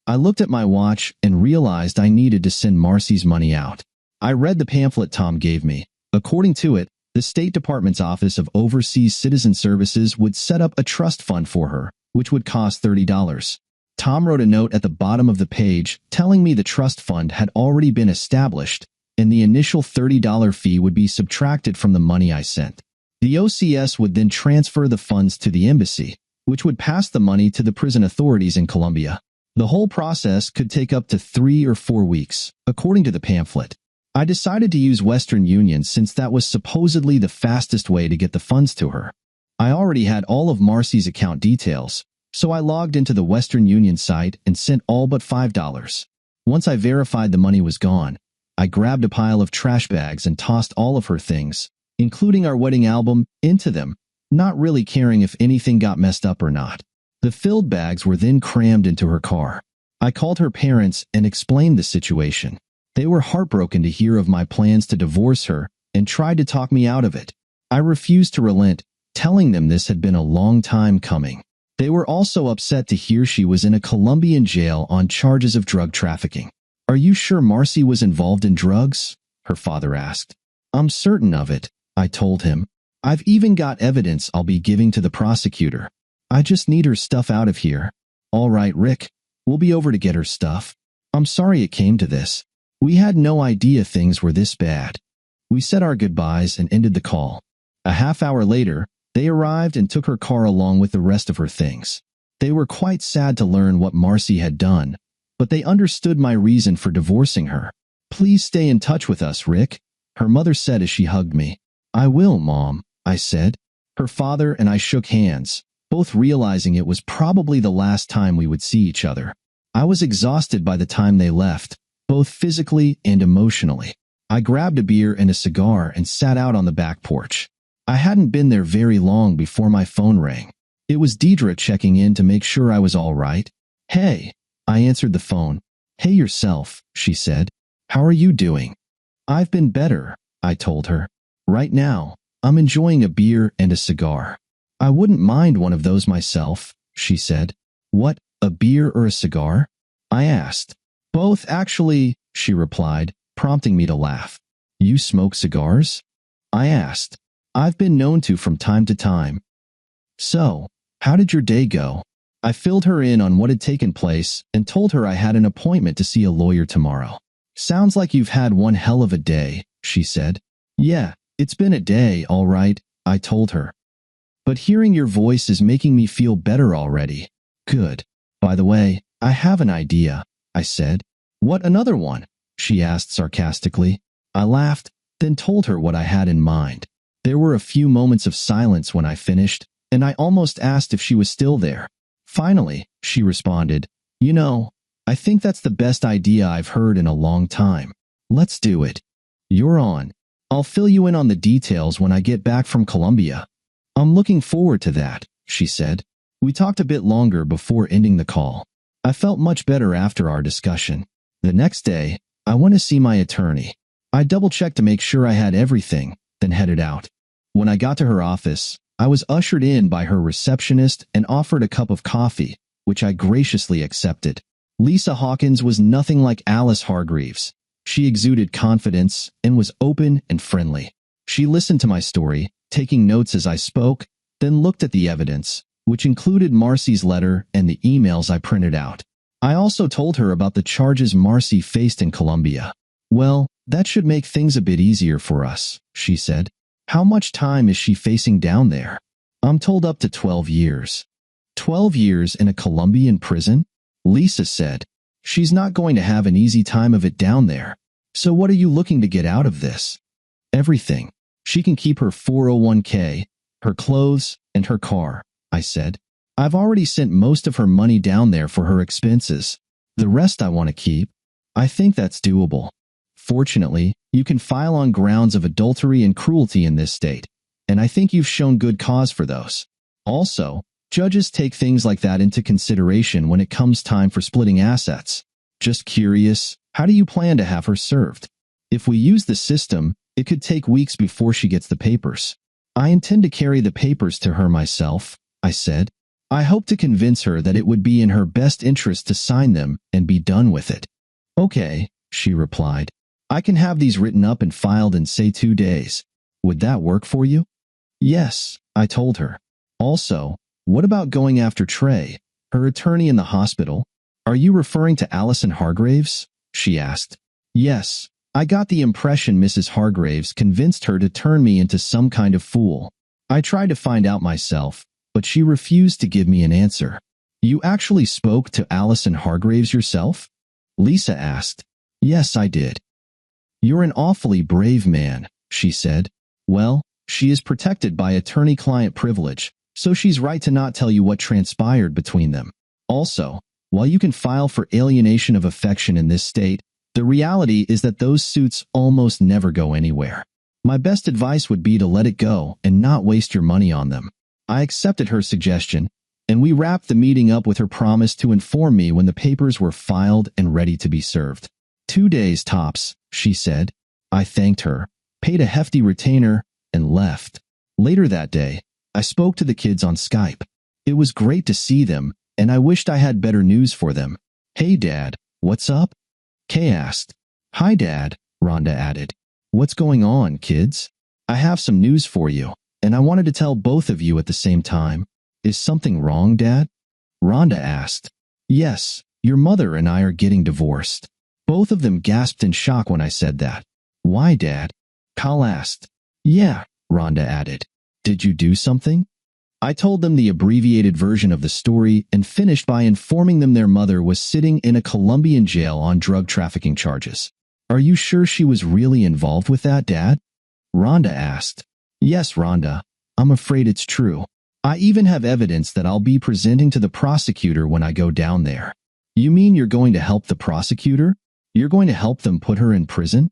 I looked at my watch and realized I needed to send Marcy's money out. I read the pamphlet Tom gave me. According to it, the State Department's Office of Overseas Citizen Services would set up a trust fund for her, which would cost $30. Tom wrote a note at the bottom of the page telling me the trust fund had already been established, and the initial $30 fee would be subtracted from the money I sent. The OCS would then transfer the funds to the embassy, which would pass the money to the prison authorities in Colombia. The whole process could take up to 3 or 4 weeks, according to the pamphlet. I decided to use Western Union since that was supposedly the fastest way to get the funds to her. I already had all of Marcy's account details, so I logged into the Western Union site and sent all but $5. Once I verified the money was gone, I grabbed a pile of trash bags and tossed all of her things, including our wedding album, into them, not really caring if anything got messed up or not. The filled bags were then crammed into her car. I called her parents and explained the situation. They were heartbroken to hear of my plans to divorce her and tried to talk me out of it. I refused to relent, telling them this had been a long time coming. They were also upset to hear she was in a Colombian jail on charges of drug trafficking. Are you sure Marcy was involved in drugs? Her father asked. I'm certain of it, I told him. I've even got evidence I'll be giving to the prosecutor. I just need her stuff out of here. All right, Rick, we'll be over to get her stuff. I'm sorry it came to this. We had no idea things were this bad. We said our goodbyes and ended the call. A half hour later, they arrived and took her car along with the rest of her things. They were quite sad to learn what Marcy had done, but they understood my reason for divorcing her. Please stay in touch with us, Rick, her mother said as she hugged me. I will, Mom, I said. Her father and I shook hands, both realizing it was probably the last time we would see each other. I was exhausted by the time they left, both physically and emotionally. I grabbed a beer and a cigar and sat out on the back porch. I hadn't been there very long before my phone rang. It was Deidre checking in to make sure I was all right. Hey, I answered the phone. Hey yourself, she said. How are you doing? I've been better, I told her. Right now, I'm enjoying a beer and a cigar. I wouldn't mind one of those myself, she said. What, a beer or a cigar? I asked. Both, actually, she replied, prompting me to laugh. You smoke cigars? I asked. I've been known to from time to time. So, how did your day go? I filled her in on what had taken place and told her I had an appointment to see a lawyer tomorrow. Sounds like you've had one hell of a day, she said. Yeah, it's been a day, all right, I told her. But hearing your voice is making me feel better already. Good. By the way, I have an idea, I said. What, another one? She asked sarcastically. I laughed, then told her what I had in mind. There were a few moments of silence when I finished, and I almost asked if she was still there. Finally, she responded, You know, I think that's the best idea I've heard in a long time. Let's do it. You're on. I'll fill you in on the details when I get back from Colombia. I'm looking forward to that, she said. We talked a bit longer before ending the call. I felt much better after our discussion. The next day, I went to see my attorney. I double-checked to make sure I had everything, then headed out. When I got to her office, I was ushered in by her receptionist and offered a cup of coffee, which I graciously accepted. Lisa Hawkins was nothing like Alice Hargreaves. She exuded confidence and was open and friendly. She listened to my story, taking notes as I spoke, then looked at the evidence, which included Marcy's letter and the emails I printed out. I also told her about the charges Marcy faced in Colombia. "Well, that should make things a bit easier for us," she said. "How much time is she facing down there?" "I'm told up to 12 years. 12 years in a Colombian prison?" Lisa said. "She's not going to have an easy time of it down there. So what are you looking to get out of this?" "Everything. She can keep her 401k, her clothes, and her car," I said. "I've already sent most of her money down there for her expenses. The rest I want to keep." "I think that's doable. Fortunately, you can file on grounds of adultery and cruelty in this state, and I think you've shown good cause for those. Also, judges take things like that into consideration when it comes time for splitting assets. Just curious, how do you plan to have her served? If we use the system, it could take weeks before she gets the papers." "I intend to carry the papers to her myself," I said. "I hope to convince her that it would be in her best interest to sign them and be done with it." "Okay," she replied. "I can have these written up and filed in, say, 2 days. Would that work for you?" "Yes," I told her. "Also, what about going after Trey, her attorney in the hospital?" "Are you referring to Allison Hargreaves?" she asked. "Yes. I got the impression Mrs. Hargreaves convinced her to turn me into some kind of fool. I tried to find out myself, but she refused to give me an answer." "You actually spoke to Allison Hargreaves yourself?" Lisa asked. "Yes, I did." "You're an awfully brave man," she said. "Well, she is protected by attorney-client privilege, so she's right to not tell you what transpired between them. Also, while you can file for alienation of affection in this state, the reality is that those suits almost never go anywhere. My best advice would be to let it go and not waste your money on them." I accepted her suggestion, and we wrapped the meeting up with her promise to inform me when the papers were filed and ready to be served. 2 days tops, she said. I thanked her, paid a hefty retainer, and left. Later that day, I spoke to the kids on Skype. It was great to see them, and I wished I had better news for them. "Hey, Dad, what's up?" Kay asked. "Hi, Dad," Rhonda added. "What's going on, kids? I have some news for you, and I wanted to tell both of you at the same time." "Is something wrong, Dad?" Rhonda asked. "Yes, your mother and I are getting divorced." Both of them gasped in shock when I said that. "Why, Dad?" Kyle asked. "Yeah," Rhonda added. "Did you do something?" I told them the abbreviated version of the story and finished by informing them their mother was sitting in a Colombian jail on drug trafficking charges. "Are you sure she was really involved with that, Dad?" Rhonda asked. "Yes, Rhonda. I'm afraid it's true. I even have evidence that I'll be presenting to the prosecutor when I go down there." "You mean you're going to help the prosecutor? You're going to help them put her in prison?"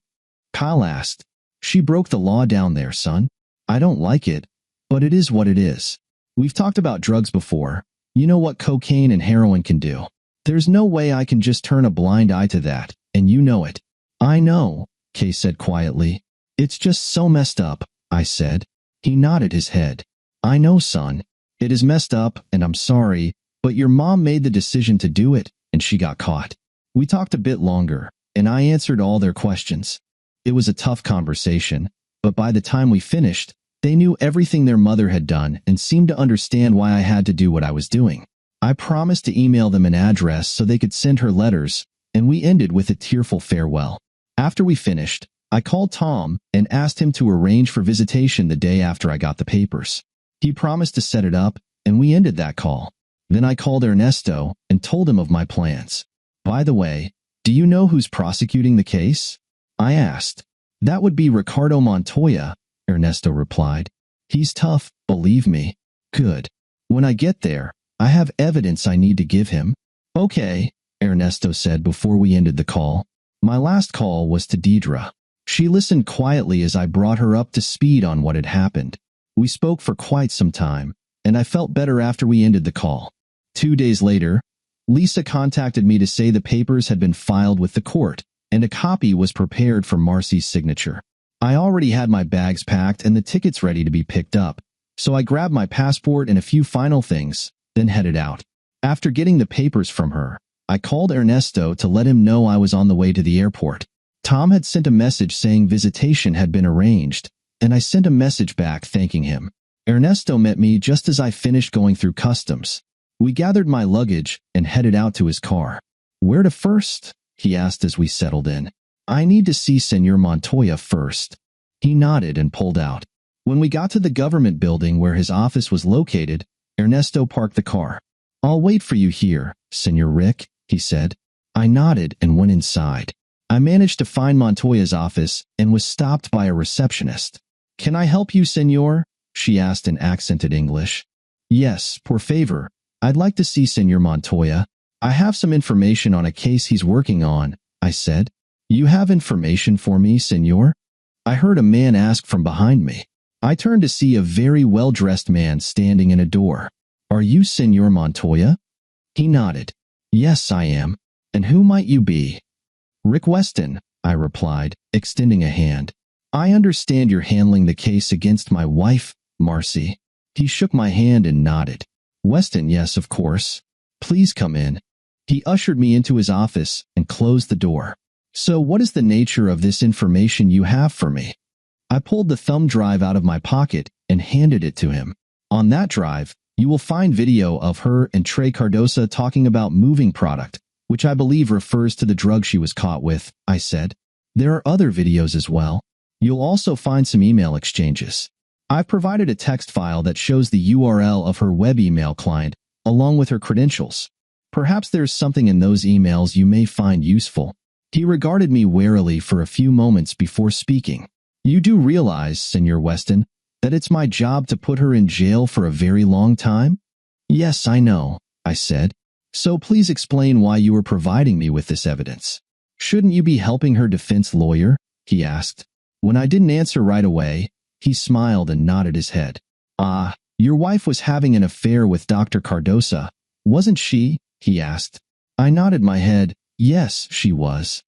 Kyle asked. "She broke the law down there, son. I don't like it, but it is what it is. We've talked about drugs before. You know what cocaine and heroin can do. There's no way I can just turn a blind eye to that, and you know it." "I know," Kay said quietly. "It's just so messed up," I said. He nodded his head. "I know, son. It is messed up, and I'm sorry, but your mom made the decision to do it, and she got caught." We talked a bit longer, and I answered all their questions. It was a tough conversation, but by the time we finished, they knew everything their mother had done and seemed to understand why I had to do what I was doing. I promised to email them an address so they could send her letters, and we ended with a tearful farewell. After we finished, I called Tom and asked him to arrange for visitation the day after I got the papers. He promised to set it up, and we ended that call. Then I called Ernesto and told him of my plans. "By the way, do you know who's prosecuting the case?" I asked. "That would be Ricardo Montoya," Ernesto replied. "He's tough, believe me." "Good. When I get there, I have evidence I need to give him." "Okay," Ernesto said before we ended the call. My last call was to Deidre. She listened quietly as I brought her up to speed on what had happened. We spoke for quite some time, and I felt better after we ended the call. 2 days later, Lisa contacted me to say the papers had been filed with the court, and a copy was prepared for Marcy's signature. I already had my bags packed and the tickets ready to be picked up, So I grabbed my passport and a few final things, then headed out. After getting the papers from her, I called Ernesto to let him know I was on the way to the airport. Tom had sent a message saying visitation had been arranged, and I sent a message back thanking him. Ernesto met me just as I finished going through customs. We gathered my luggage and headed out to his car. "Where to first?" he asked as we settled in. "I need to see Senor Montoya first." He nodded and pulled out. When we got to the government building where his office was located, Ernesto parked the car. "I'll wait for you here, Senor Rick," he said. I nodded and went inside. I managed to find Montoya's office and was stopped by a receptionist. "Can I help you, Senor?" she asked in accented English. "Yes, por favor. I'd like to see Senor Montoya. I have some information on a case he's working on," I said. "You have information for me, Senor?" I heard a man ask from behind me. I turned to see a very well-dressed man standing in a door. "Are you Senor Montoya?" He nodded. "Yes, I am. And who might you be?" "Rick Weston," I replied, extending a hand. "I understand you're handling the case against my wife, Marcy." He shook my hand and nodded. "Weston, yes, of course. Please come in." He ushered me into his office and closed the door. "So what is the nature of this information you have for me?" I pulled the thumb drive out of my pocket and handed it to him. "On that drive, you will find video of her and Trey Cardosa talking about moving product, which I believe refers to the drug she was caught with," I said. "There are other videos as well. You'll also find some email exchanges. I've provided a text file that shows the URL of her web email client, along with her credentials. Perhaps there's something in those emails you may find useful." He regarded me warily for a few moments before speaking. "You do realize, Senor Weston, that it's my job to put her in jail for a very long time?" "Yes, I know," I said. "So please explain why you are providing me with this evidence." "Shouldn't you be helping her defense lawyer?" he asked. When I didn't answer right away, he smiled and nodded his head. "Ah, your wife was having an affair with Dr. Cardosa, wasn't she?" he asked. I nodded my head. "Yes, she was."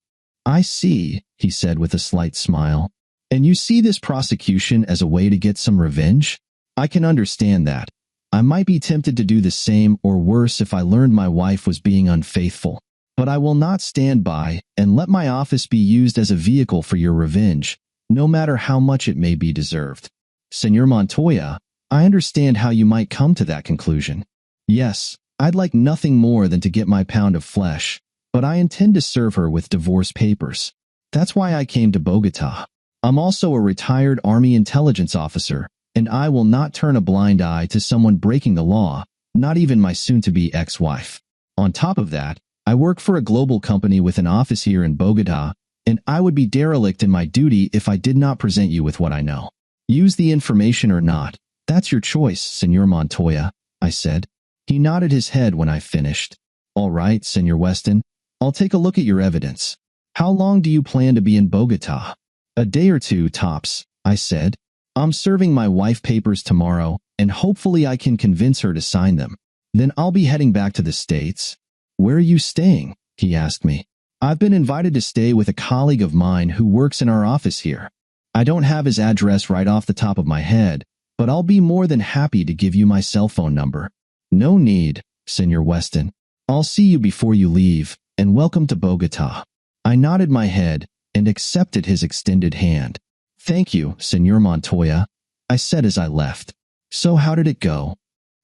"I see," he said with a slight smile. "And you see this prosecution as a way to get some revenge? I can understand that. I might be tempted to do the same or worse if I learned my wife was being unfaithful. But I will not stand by and let my office be used as a vehicle for your revenge, no matter how much it may be deserved. Senor Montoya, I understand how you might come to that conclusion. Yes, I'd like nothing more than to get my pound of flesh, but I intend to serve her with divorce papers. That's why I came to Bogota. I'm also a retired Army intelligence officer, and I will not turn a blind eye to someone breaking the law, not even my soon-to-be ex-wife. On top of that, I work for a global company with an office here in Bogota, and I would be derelict in my duty if I did not present you with what I know. Use the information or not. That's your choice, Senor Montoya," I said. He nodded his head when I finished. "All right, Senor Weston, I'll take a look at your evidence. How long do you plan to be in Bogota?" "A day or two, tops," I said. "I'm serving my wife papers tomorrow, and hopefully I can convince her to sign them. Then I'll be heading back to the States." "Where are you staying?" he asked me. "I've been invited to stay with a colleague of mine who works in our office here. I don't have his address right off the top of my head, but I'll be more than happy to give you my cell phone number." "No need, Senor Weston. I'll see you before you leave, and welcome to Bogota." I nodded my head and accepted his extended hand. "Thank you, Senor Montoya," I said as I left. "So how did it go?"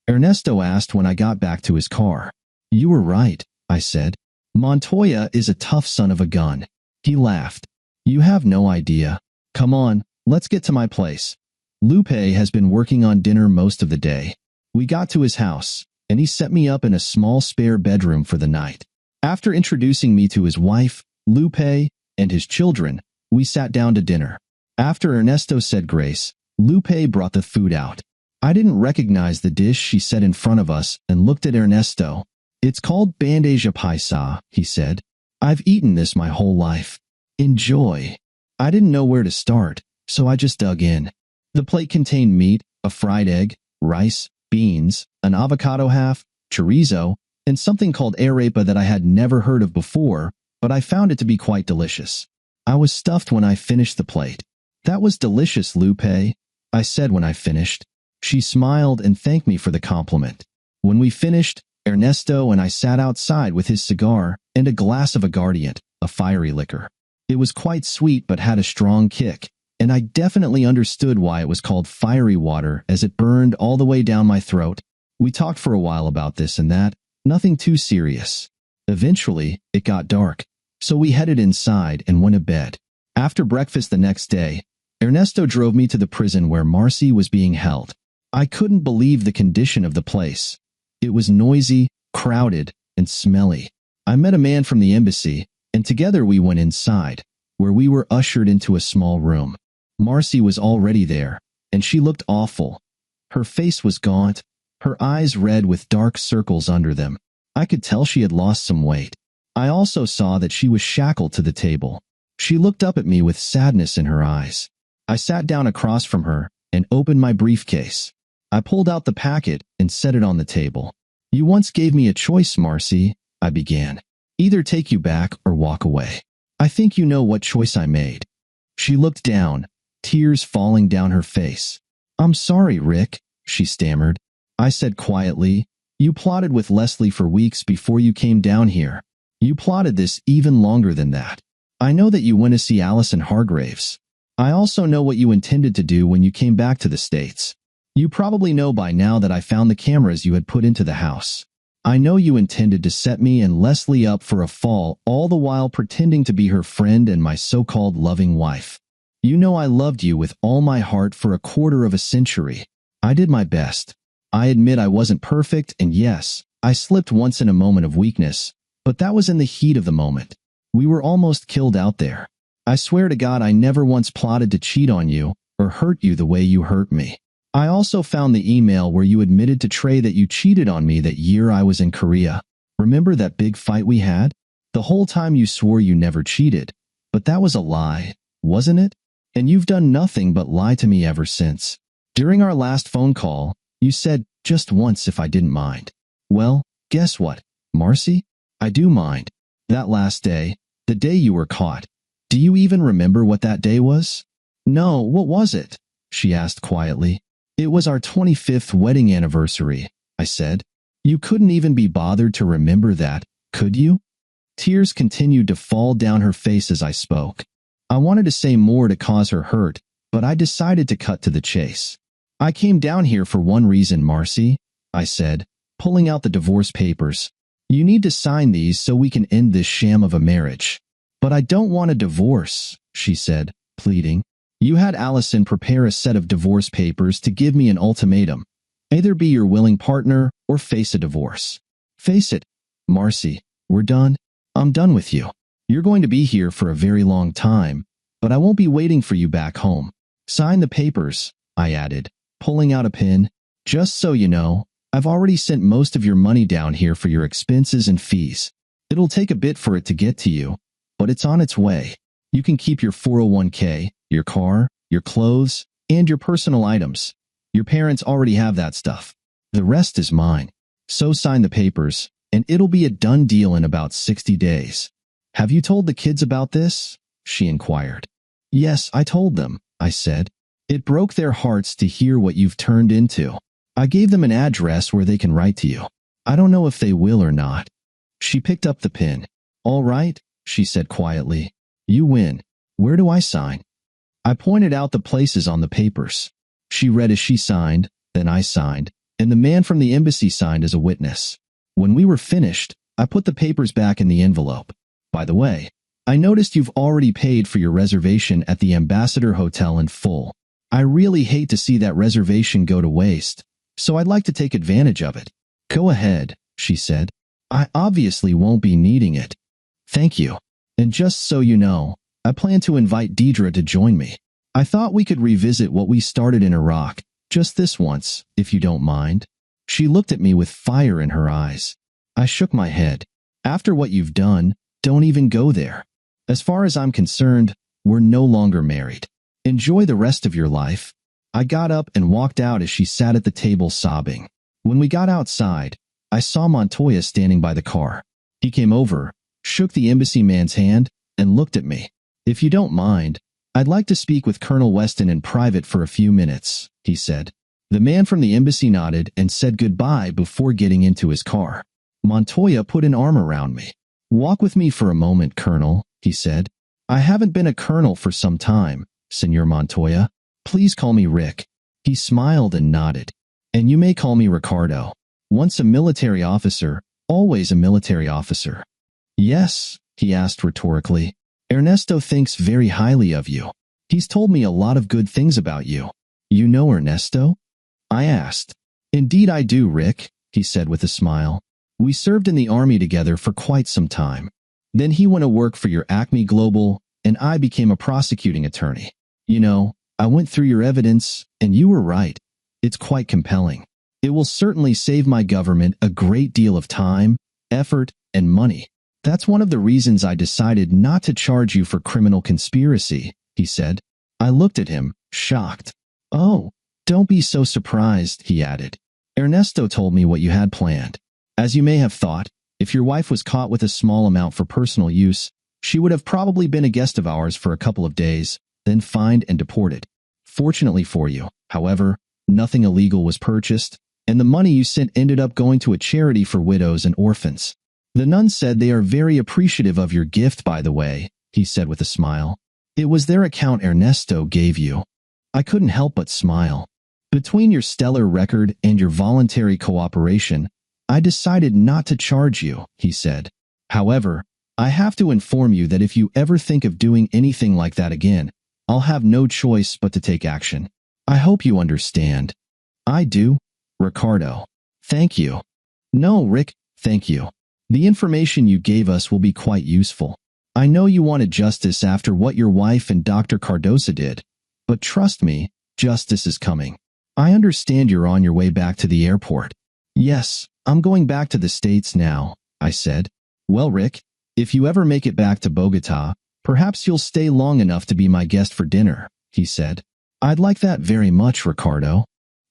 Ernesto asked when I got back to his car. "You were right," I said. "Montoya is a tough son of a gun." He laughed. "You have no idea. Come on, let's get to my place. Lupe has been working on dinner most of the day." We got to his house, and he set me up in a small spare bedroom for the night. After introducing me to his wife, Lupe, and his children, we sat down to dinner. After Ernesto said grace, Lupe brought the food out. I didn't recognize the dish she set in front of us and looked at Ernesto. "It's called bandeja paisa," he said. "I've eaten this my whole life. Enjoy." I didn't know where to start, so I just dug in. The plate contained meat, a fried egg, rice, beans, an avocado half, chorizo, and something called arepa that I had never heard of before, but I found it to be quite delicious. I was stuffed when I finished the plate. "That was delicious, Lupe," I said when I finished. She smiled and thanked me for the compliment. When we finished, Ernesto and I sat outside with his cigar and a glass of aguardiente, a fiery liquor. It was quite sweet but had a strong kick, and I definitely understood why it was called fiery water as it burned all the way down my throat. We talked for a while about this and that, nothing too serious. Eventually, it got dark, so we headed inside and went to bed. After breakfast the next day, Ernesto drove me to the prison where Marcy was being held. I couldn't believe the condition of the place. It was noisy, crowded, and smelly. I met a man from the embassy, and together we went inside, where we were ushered into a small room. Marcy was already there, and she looked awful. Her face was gaunt, her eyes red with dark circles under them. I could tell she had lost some weight. I also saw that she was shackled to the table. She looked up at me with sadness in her eyes. I sat down across from her and opened my briefcase. I pulled out the packet and set it on the table. "You once gave me a choice, Marcy," I began. "Either take you back or walk away. I think you know what choice I made." She looked down, tears falling down her face. "I'm sorry, Rick," she stammered. I said quietly, "You plotted with Leslie for weeks before you came down here. You plotted this even longer than that. I know that you went to see Allison Hargraves. I also know what you intended to do when you came back to the States. You probably know by now that I found the cameras you had put into the house. I know you intended to set me and Leslie up for a fall, all the while pretending to be her friend and my so-called loving wife. You know I loved you with all my heart for a quarter of a century. I did my best. I admit I wasn't perfect, and yes, I slipped once in a moment of weakness, but that was in the heat of the moment. We were almost killed out there. I swear to God I never once plotted to cheat on you or hurt you the way you hurt me. I also found the email where you admitted to Trey that you cheated on me that year I was in Korea. Remember that big fight we had? The whole time you swore you never cheated. But that was a lie, wasn't it? And you've done nothing but lie to me ever since. During our last phone call, you said just once if I didn't mind. Well, guess what, Marcy? I do mind. That last day, the day you were caught. Do you even remember what that day was? No, what was it? She asked quietly. It was our 25th wedding anniversary, I said. You couldn't even be bothered to remember that, could you? Tears continued to fall down her face as I spoke. I wanted to say more to cause her hurt, but I decided to cut to the chase. I came down here for one reason, Marcy, I said, pulling out the divorce papers. You need to sign these so we can end this sham of a marriage. But I don't want a divorce, she said, pleading. You had Allison prepare a set of divorce papers to give me an ultimatum. Either be your willing partner or face a divorce. Face it, Marcy, we're done. I'm done with you. You're going to be here for a very long time, but I won't be waiting for you back home. Sign the papers, I added, pulling out a pen. Just so you know, I've already sent most of your money down here for your expenses and fees. It'll take a bit for it to get to you, but it's on its way. You can keep your 401k, your car, your clothes, and your personal items. Your parents already have that stuff. The rest is mine. So sign the papers, and it'll be a done deal in about 60 days. Have you told the kids about this? She inquired. Yes, I told them, I said. It broke their hearts to hear what you've turned into. I gave them an address where they can write to you. I don't know if they will or not. She picked up the pen. All right, she said quietly. You win. Where do I sign? I pointed out the places on the papers. She read as she signed, then I signed, and the man from the embassy signed as a witness. When we were finished, I put the papers back in the envelope. By the way, I noticed you've already paid for your reservation at the Ambassador Hotel in full. I really hate to see that reservation go to waste, so I'd like to take advantage of it. Go ahead, she said. I obviously won't be needing it. Thank you. And just so you know, I plan to invite Deidre to join me. I thought we could revisit what we started in Iraq, just this once, if you don't mind. She looked at me with fire in her eyes. I shook my head. After what you've done, don't even go there. As far as I'm concerned, we're no longer married. Enjoy the rest of your life. I got up and walked out as she sat at the table sobbing. When we got outside, I saw Montoya standing by the car. He came over, shook the embassy man's hand, and looked at me. If you don't mind, I'd like to speak with Colonel Weston in private for a few minutes, he said. The man from the embassy nodded and said goodbye before getting into his car. Montoya put an arm around me. "Walk with me for a moment, Colonel," he said. "I haven't been a colonel for some time, Senor Montoya. Please call me Rick." He smiled and nodded. "And you may call me Ricardo. Once a military officer, always a military officer." "Yes?" he asked rhetorically. "Ernesto thinks very highly of you. He's told me a lot of good things about you." "You know Ernesto?" I asked. "Indeed I do, Rick," he said with a smile. "We served in the army together for quite some time. Then he went to work for your Acme Global, and I became a prosecuting attorney. You know, I went through your evidence, and you were right. It's quite compelling. It will certainly save my government a great deal of time, effort, and money. That's one of the reasons I decided not to charge you for criminal conspiracy," he said. I looked at him, shocked. "Oh, don't be so surprised," he added. "Ernesto told me what you had planned. As you may have thought, if your wife was caught with a small amount for personal use, she would have probably been a guest of ours for a couple of days, then fined and deported. Fortunately for you, however, nothing illegal was purchased, and the money you sent ended up going to a charity for widows and orphans. The nuns said they are very appreciative of your gift, by the way," he said with a smile. "It was their account Ernesto gave you." I couldn't help but smile. "Between your stellar record and your voluntary cooperation, I decided not to charge you," he said. "However, I have to inform you that if you ever think of doing anything like that again, I'll have no choice but to take action. I hope you understand." "I do, Ricardo. Thank you." "No, Rick, thank you. The information you gave us will be quite useful. I know you wanted justice after what your wife and Dr. Cardoza did, but trust me, justice is coming. I understand you're on your way back to the airport." "Yes, I'm going back to the States now," I said. "Well, Rick, if you ever make it back to Bogota, perhaps you'll stay long enough to be my guest for dinner," he said. "I'd like that very much, Ricardo."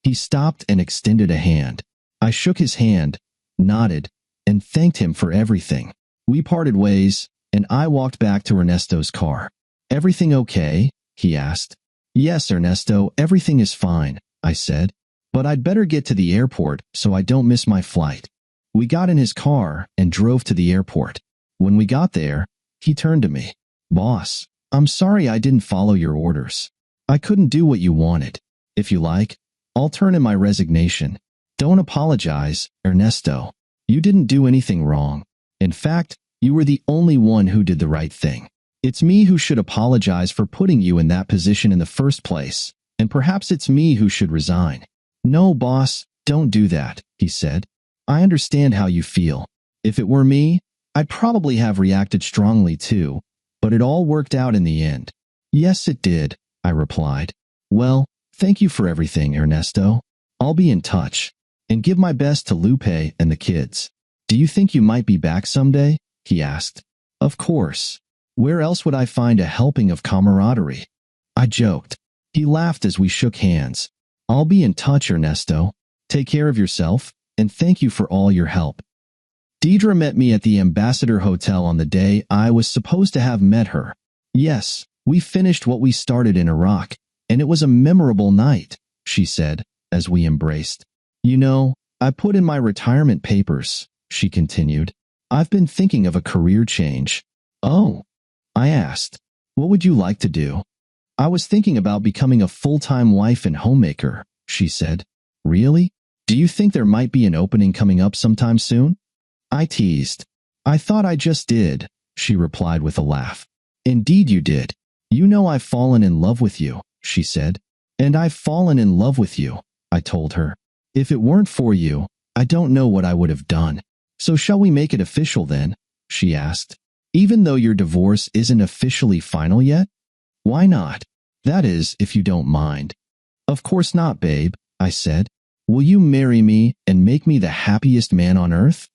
He stopped and extended a hand. I shook his hand, nodded, and thanked him for everything. We parted ways, and I walked back to Ernesto's car. "Everything okay?" he asked. "Yes, Ernesto, everything is fine," I said. "But I'd better get to the airport so I don't miss my flight." We got in his car and drove to the airport. When we got there, he turned to me. "Boss, I'm sorry I didn't follow your orders. I couldn't do what you wanted. If you like, I'll turn in my resignation." "Don't apologize, Ernesto. You didn't do anything wrong. In fact, you were the only one who did the right thing. It's me who should apologize for putting you in that position in the first place, and perhaps it's me who should resign." "No, boss, don't do that," he said. "I understand how you feel. If it were me, I'd probably have reacted strongly too, but it all worked out in the end." "Yes, it did," I replied. "Well, thank you for everything, Ernesto. I'll be in touch, and give my best to Lupe and the kids." "Do you think you might be back someday?" he asked. "Of course. Where else would I find a helping of camaraderie?" I joked. He laughed as we shook hands. "I'll be in touch, Ernesto. Take care of yourself, and thank you for all your help." Deidre met me at the Ambassador Hotel on the day I was supposed to have met her. "Yes, we finished what we started in Iraq, and it was a memorable night," she said, as we embraced. "You know, I put in my retirement papers," she continued. "I've been thinking of a career change." "Oh?" I asked. "What would you like to do?" "I was thinking about becoming a full-time wife and homemaker," she said. "Really? Do you think there might be an opening coming up sometime soon?" I teased. "I thought I just did," she replied with a laugh. "Indeed you did. You know I've fallen in love with you," she said. "And I've fallen in love with you," I told her. "If it weren't for you, I don't know what I would have done." "So shall we make it official then?" she asked. "Even though your divorce isn't officially final yet?" "Why not? That is, if you don't mind." "Of course not, babe," I said. "Will you marry me and make me the happiest man on earth?"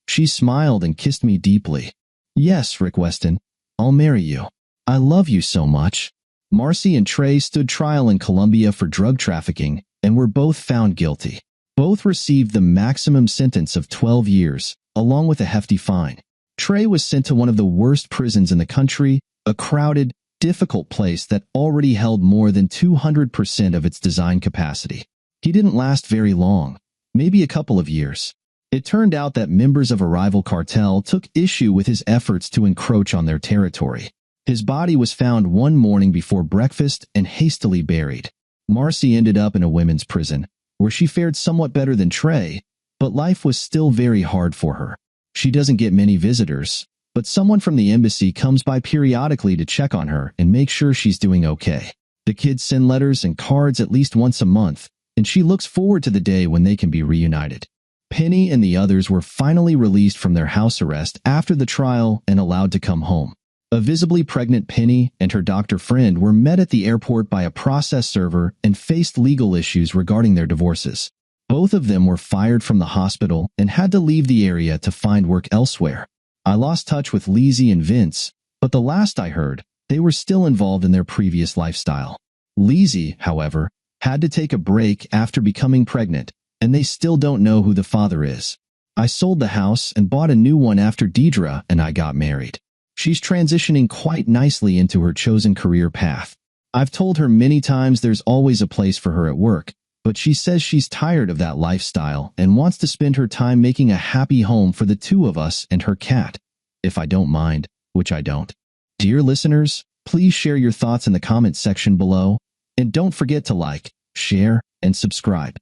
She smiled and kissed me deeply. "Yes, Rick Weston, I'll marry you. I love you so much." Marcy and Trey stood trial in Colombia for drug trafficking and were both found guilty. Both received the maximum sentence of 12 years, along with a hefty fine. Trey was sent to one of the worst prisons in the country, a crowded, difficult place that already held more than 200% of its design capacity. He didn't last very long, maybe a couple of years. It turned out that members of a rival cartel took issue with his efforts to encroach on their territory. His body was found one morning before breakfast and hastily buried. Marcy ended up in a women's prison, where she fared somewhat better than Trey, but life was still very hard for her. She doesn't get many visitors, but someone from the embassy comes by periodically to check on her and make sure she's doing okay. The kids send letters and cards at least once a month, and she looks forward to the day when they can be reunited. Penny and the others were finally released from their house arrest after the trial and allowed to come home. A visibly pregnant Penny and her doctor friend were met at the airport by a process server and faced legal issues regarding their divorces. Both of them were fired from the hospital and had to leave the area to find work elsewhere. I lost touch with Lizzie and Vince, but the last I heard, they were still involved in their previous lifestyle. Lizzie, however, had to take a break after becoming pregnant, and they still don't know who the father is. I sold the house and bought a new one after Deidre and I got married. She's transitioning quite nicely into her chosen career path. I've told her many times there's always a place for her at work, but she says she's tired of that lifestyle and wants to spend her time making a happy home for the two of us and her cat, if I don't mind, which I don't. Dear listeners, please share your thoughts in the comments section below, and don't forget to like, share, and subscribe.